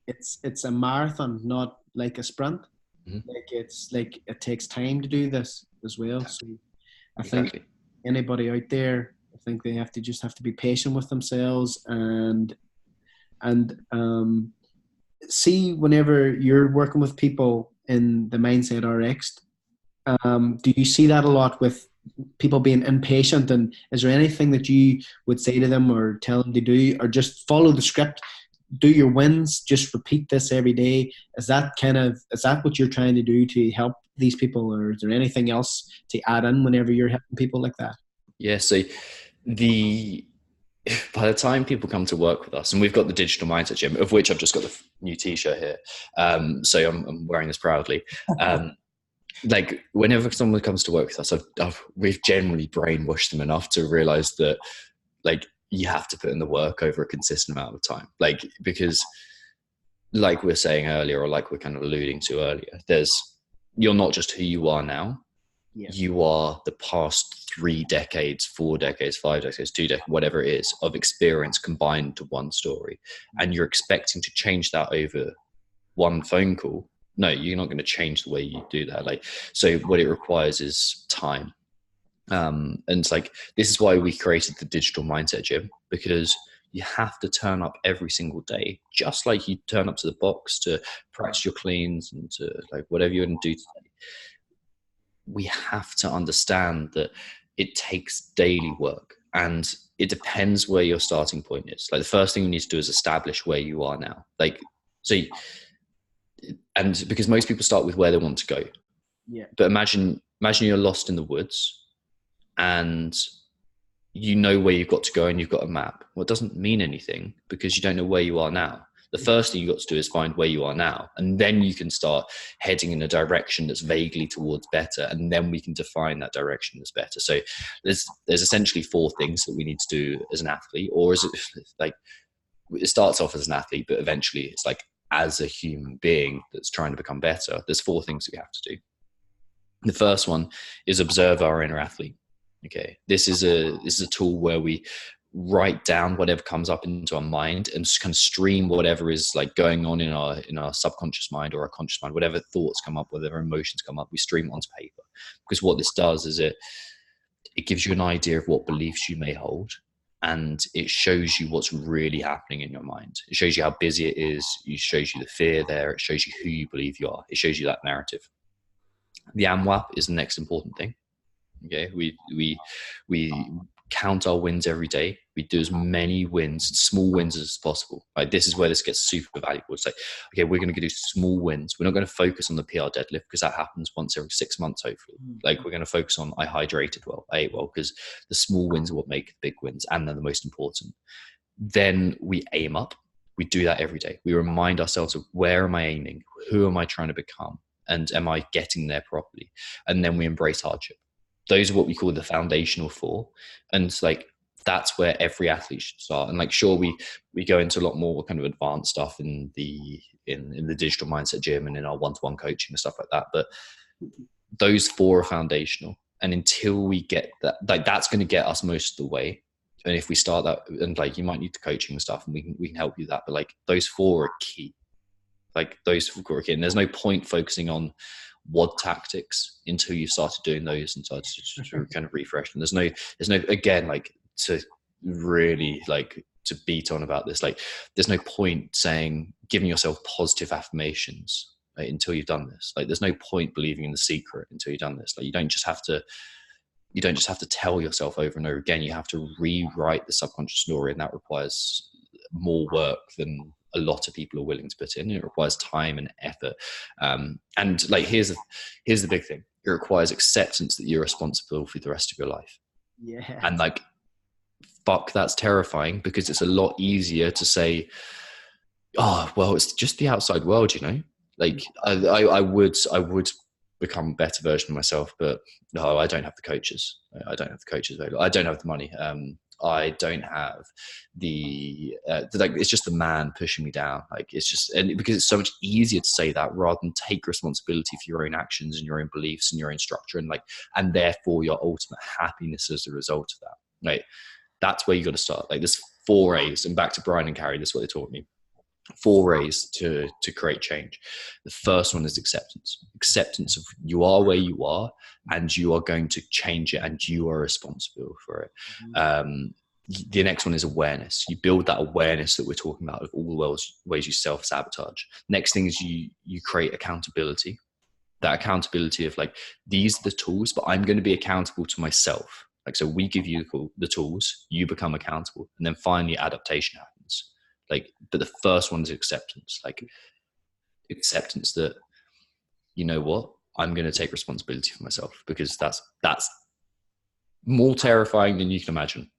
Speaker 1: it's a marathon, not like a sprint. Like it's like it takes time to do this as well. So I think anybody out there, I think they have to be patient with themselves and see whenever you're working with people in the Mindset Rx'd, do you see that a lot with people being impatient? And is there anything that you would say to them or tell them to do, or just follow the script? Do your wins, just repeat this every day. Is that what you're trying to do to help these people, or is there anything else to add in whenever you're helping people like that?
Speaker 2: Yeah, so by the time people come to work with us, and we've got the Digital Mindset Gym, of which I've just got the new t-shirt here, so I'm wearing this proudly. Like whenever someone comes to work with us, we've generally brainwashed them enough to realize that, like, you have to put in the work over a consistent amount of time. Like, because like we were saying earlier, or like we're kind of alluding to earlier, you're not just who you are now. Yeah. You are the past 3 decades, 4 decades, 5 decades, 2 decades, whatever it is, of experience combined to one story. And you're expecting to change that over one phone call. No, you're not going to change the way you do that. Like, so what it requires is time. And it's like, this is why we created the Digital Mindset Gym, because you have to turn up every single day, just like you turn up to the box to practice your cleans and to like whatever you're going to do today. We have to understand that it takes daily work, and it depends where your starting point is. Like, the first thing you need to do is establish where you are now. Like, and because most people start with where they want to go. Yeah. But imagine you're lost in the woods, and you know where you've got to go and you've got a map. Well, it doesn't mean anything because you don't know where you are now. The first thing you've got to do is find where you are now, and then you can start heading in a direction that's vaguely towards better, and then we can define that direction that's better. So there's essentially 4 things that we need to do as an athlete, or is it like, it starts off as an athlete, but eventually it's like as a human being that's trying to become better. There's 4 things that we have to do. The first one is observe our inner athlete. Okay, this is a tool where we write down whatever comes up into our mind and just kind of stream whatever is like going on in our subconscious mind or our conscious mind. Whatever thoughts come up, whatever emotions come up, we stream it onto paper. Because what this does is it gives you an idea of what beliefs you may hold, and it shows you what's really happening in your mind. It shows you how busy it is. It shows you the fear there. It shows you who you believe you are. It shows you that narrative. The AMWAP is the next important thing. Okay, we count our wins every day. We do as many wins, small wins as possible. Like, this is where this gets super valuable. It's like, okay, we're going to do small wins. We're not going to focus on the PR deadlift because that happens once every 6 months, hopefully. Like, we're going to focus on I hydrated well, I ate well, because the small wins are what make the big wins, and they're the most important. Then we aim up. We do that every day. We remind ourselves of, where am I aiming? Who am I trying to become? And am I getting there properly? And then we embrace hardship. Those are what we call the foundational 4. And like, that's where every athlete should start. And like, sure, we go into a lot more kind of advanced stuff in the Digital Mindset Gym and in our one-to-one coaching and stuff like that. But those 4 are foundational. And until we get that, like, that's going to get us most of the way. And if we start that, and like, you might need the coaching and stuff, and we can help you with that. But like, those 4 are key. Like, those 4 are key. And there's no point focusing on WOD tactics until you started doing those and started to kind of refresh. And there's no, again, like, to really like to beat on about this, like, there's no point giving yourself positive affirmations, right, until you've done this. Like, there's no point believing in the secret until you've done this. Like, you don't just have to, you don't just have to tell yourself over and over again. You have to rewrite the subconscious story, and that requires more work than a lot of people are willing to put in. It requires time and effort. And like, here's the big thing. It requires acceptance that you're responsible for the rest of your life.
Speaker 1: Yeah.
Speaker 2: And like, fuck, that's terrifying, because it's a lot easier to say, oh, well, it's just the outside world, you know? Like, I would become a better version of myself, but no, I don't have the coaches. I don't have the coaches available. I don't have the money. I don't have like, it's just the man pushing me down. Like, it's just, and because it's so much easier to say that rather than take responsibility for your own actions and your own beliefs and your own structure, and like, and therefore your ultimate happiness as a result of that. Right. That's where you got to start. Like, there's 4 A's, and back to Brian and Carrie, this is what they taught me. 4 A's to create change. The first one is acceptance of you are where you are, and you are going to change it, and you are responsible for it. The next one is awareness. You build that awareness that we're talking about of all the ways you self-sabotage. Next thing is you create accountability. That accountability of like, these are the tools, but I'm going to be accountable to myself. Like, so we give you the tools, you become accountable, and then finally adaptation happens. Like, but the first one is acceptance. Like, acceptance that, you know what, I'm going to take responsibility for myself, because that's more terrifying than you can imagine.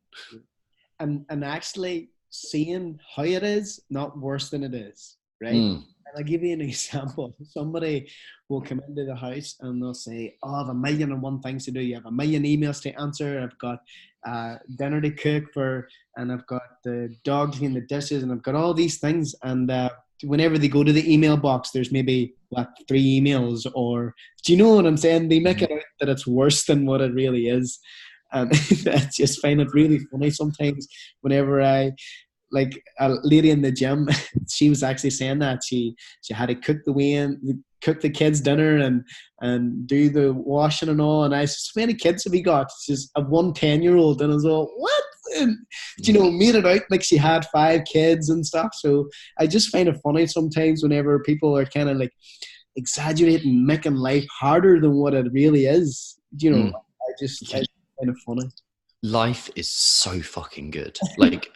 Speaker 1: And actually seeing how it is, not worse than it is, right? And I'll give you an example. Somebody will come into the house and they'll say, oh, I have 1,001 things to do. You have 1 million emails to answer. I've got dinner to cook and I've got the dog clean the dishes, and I've got all these things. And whenever they go to the email box, there's maybe 3 emails, or do you know what I'm saying? They make it out that it's worse than what it really is. And I just find it really funny sometimes whenever like a lady in the gym, she was actually saying that she had to cook the kids' dinner and do the washing and all. And I said, how many kids have we got? She's a 10-year-old. And I was all, what? And, you know, made it out like she had 5 kids and stuff. So I just find it funny sometimes whenever people are kind of like exaggerating, making life harder than what it really is. You know, I find it funny.
Speaker 2: Life is so fucking good. Like,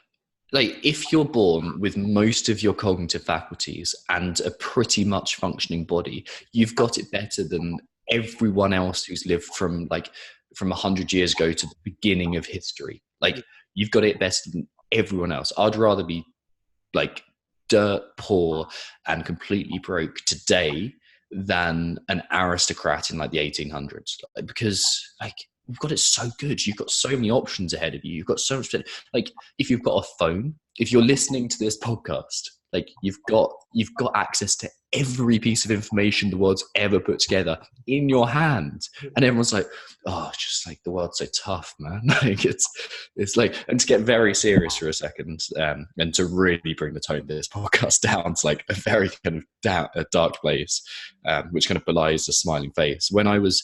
Speaker 2: if you're born with most of your cognitive faculties and a pretty much functioning body, you've got it better than everyone else who's lived from 100 years ago to the beginning of history. Like, you've got it better than everyone else. I'd rather be like dirt poor and completely broke today than an aristocrat in like the 1800s, because like, you've got it so good. You've got so many options ahead of you. You've got so much, like, if you've got a phone, if you're listening to this podcast, like, you've got access to every piece of information the world's ever put together in your hand. And everyone's like, oh, just like, the world's so tough, man. Like, it's like, and to get very serious for a second, and to really bring the tone of this podcast down to like a very kind of a dark place, which kind of belies the smiling face. When I was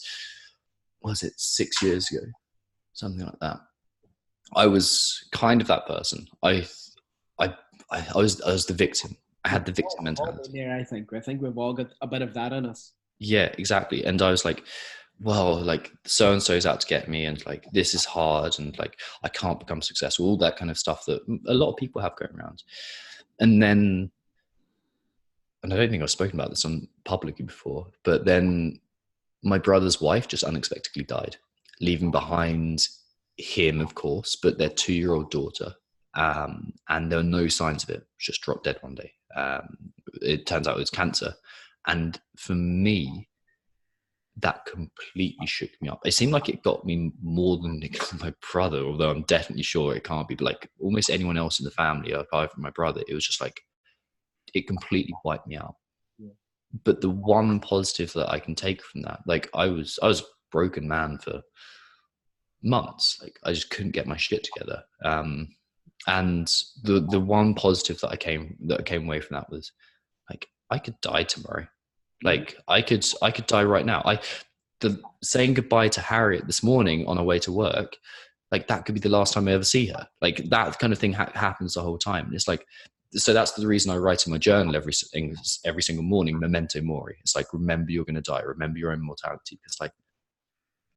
Speaker 2: 6 years ago, something like that, I was kind of that person. I was the victim. I had the victim mentality.
Speaker 1: Yeah, I think we've all got a bit of that in us.
Speaker 2: Yeah, exactly. And I was like, well, like, so and so's out to get me, and like, this is hard, and like, I can't become successful. All that kind of stuff that a lot of people have going around. And then, and I don't think I've spoken about this on publicly before, but then my brother's wife just unexpectedly died, leaving behind him, of course, but their 2-year-old daughter. And there were no signs of it. She just dropped dead one day. It turns out it was cancer. And for me, that completely shook me up. It seemed like it got me more than it got my brother, although I'm definitely sure it can't be. But like, almost anyone else in the family, apart from my brother, it was just like, it completely wiped me out. But the one positive that I can take from that, like, I was a broken man for months. Like, I just couldn't get my shit together. And the one positive that came away from that was like, I could die tomorrow. Like, I could die right now. Saying goodbye to Harriet this morning on her way to work, like, that could be the last time I ever see her. Like, that kind of thing happens the whole time. And it's like, so that's the reason I write in my journal every single morning, memento mori. It's like, remember you're going to die, remember your own mortality. Because like,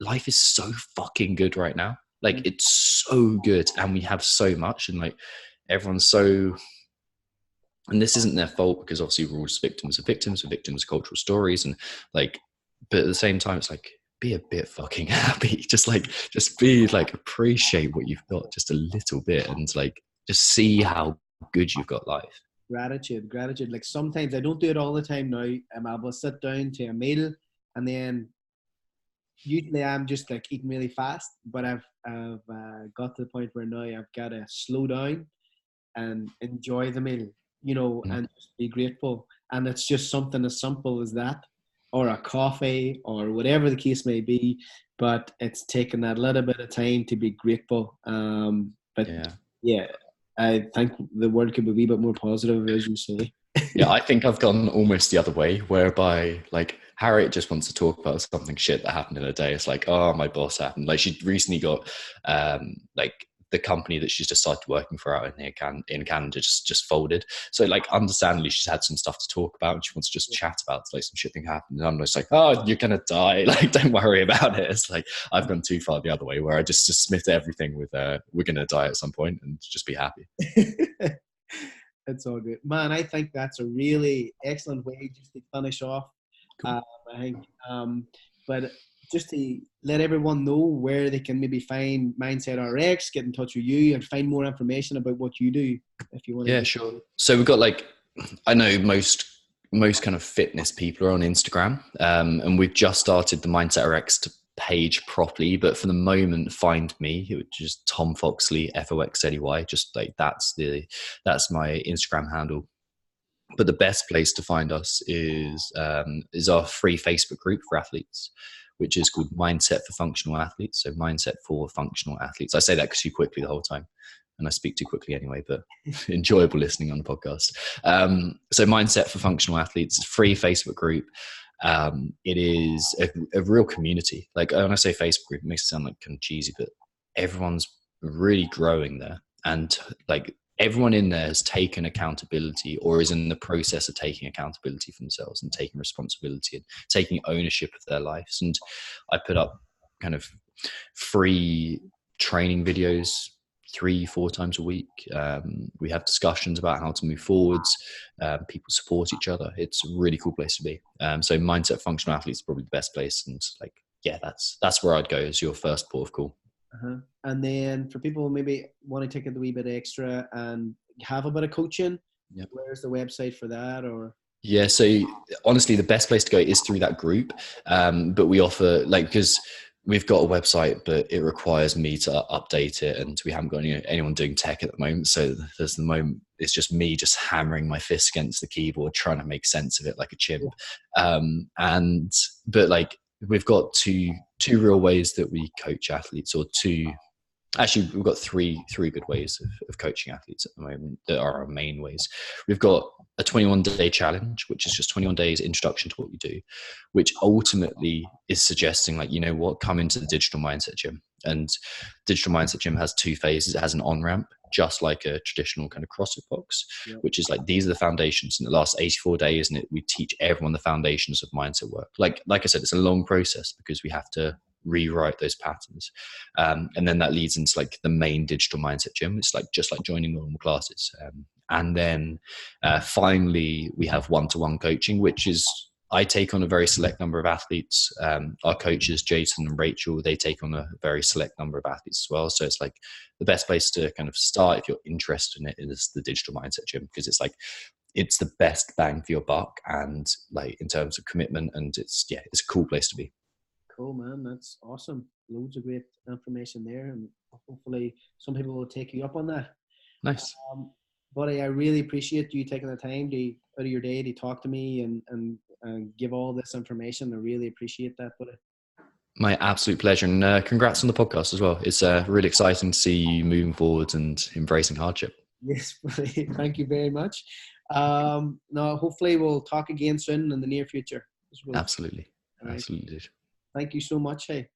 Speaker 2: life is so fucking good right now. Like it's so good, and we have so much, and like everyone's so, and this isn't their fault because obviously we're all just victims of cultural stories, and like, but at the same time, it's like, be a bit fucking happy. Just be like, appreciate what you've got just a little bit, and like, just see how good you've got life.
Speaker 1: Gratitude. Like sometimes I don't do it all the time now. I will sit down to a meal, and then usually I'm just like eating really fast, but I've got to the point where now I've got to slow down and enjoy the meal, and just be grateful. And it's just something as simple as that, or a coffee, or whatever the case may be. But it's taken that little bit of time to be grateful. But yeah, I think the world could be a wee bit more positive, as you say.
Speaker 2: Yeah, I think I've gone almost the other way, whereby like Harriet just wants to talk about something shit that happened in a day. It's like, oh, my boss happened. Like she recently got like the company that she's just started working for out in Canada just folded. So like understandably she's had some stuff to talk about, and she wants to just chat about like some shit thing happened. And I'm just like, oh, you're gonna die. Like, don't worry about it. It's like I've gone too far the other way, where I just dismiss everything with we're gonna die at some point and just be happy.
Speaker 1: It's all good, man. I think that's a really excellent way just to finish off. Cool. I think, but just to let everyone know where they can maybe find Mindset Rx, get in touch with you, and find more information about what you do, if you want.
Speaker 2: Yeah, sure. So we've got like, I know most kind of fitness people are on Instagram, and we've just started the Mindset Rx'd page properly, but for the moment, find me, which is Tom Foxley, Foxley. Just like that's my Instagram handle. But the best place to find us is our free Facebook group for athletes, which is called Mindset for Functional Athletes. So Mindset for Functional Athletes. I say that too quickly the whole time, and I speak too quickly anyway, but enjoyable listening on the podcast. So Mindset for Functional Athletes is a free Facebook group. It is a real community. Like when I say Facebook group, it makes it sound like kind of cheesy, but everyone's really growing there, and like everyone in there has taken accountability or is in the process of taking accountability for themselves and taking responsibility and taking ownership of their lives. And I put up kind of free training videos 3-4 times a week. We have discussions about how to move forwards. People support each other. It's a really cool place to be. So Mindset Functional Athletes is probably the best place. And like, yeah, that's where I'd go as your first port of call.
Speaker 1: And then for people who maybe want to take it a wee bit extra and have a bit of coaching, where's the website for that? Or
Speaker 2: yeah, so honestly, the best place to go is through that group. But we offer, like, because we've got a website, but it requires me to update it, and we haven't got anyone doing tech at the moment. So there's the moment it's just me just hammering my fist against the keyboard, trying to make sense of it like a chimp. But like we've got two real ways that we coach athletes, or actually we've got three good ways of coaching athletes at the moment that are our main ways. We've got a 21-day challenge, which is just 21 days introduction to what we do, which ultimately is suggesting, like, you know what, come into the Digital Mindset Gym. And Digital Mindset Gym has 2 phases. It has an on-ramp, just like a traditional kind of CrossFit box, which is like, these are the foundations in the last 84 days. And we teach everyone the foundations of mindset work. Like I said, it's a long process because we have to rewrite those patterns. And then that leads into like the main Digital Mindset Gym. It's like just like joining normal classes. And then finally, we have one-to-one coaching, which is I take on a very select number of athletes. Our coaches, Jason and Rachel, they take on a very select number of athletes as well. So it's like the best place to kind of start if you're interested in it is the Digital Mindset Gym, because it's like, it's the best bang for your buck, and like in terms of commitment, and it's a cool place to be.
Speaker 1: Cool, man. That's awesome. Loads of great information there, and hopefully some people will take you up on that.
Speaker 2: Nice.
Speaker 1: Buddy, I really appreciate you taking the time out of your day to talk to me and give all this information. I really appreciate that, buddy.
Speaker 2: My absolute pleasure. And congrats on the podcast as well. It's really exciting to see you moving forward and embracing hardship.
Speaker 1: Yes, buddy. Thank you very much. Now, hopefully we'll talk again soon in the near future.
Speaker 2: Absolutely. Right. Absolutely.
Speaker 1: Thank you so much. Hey.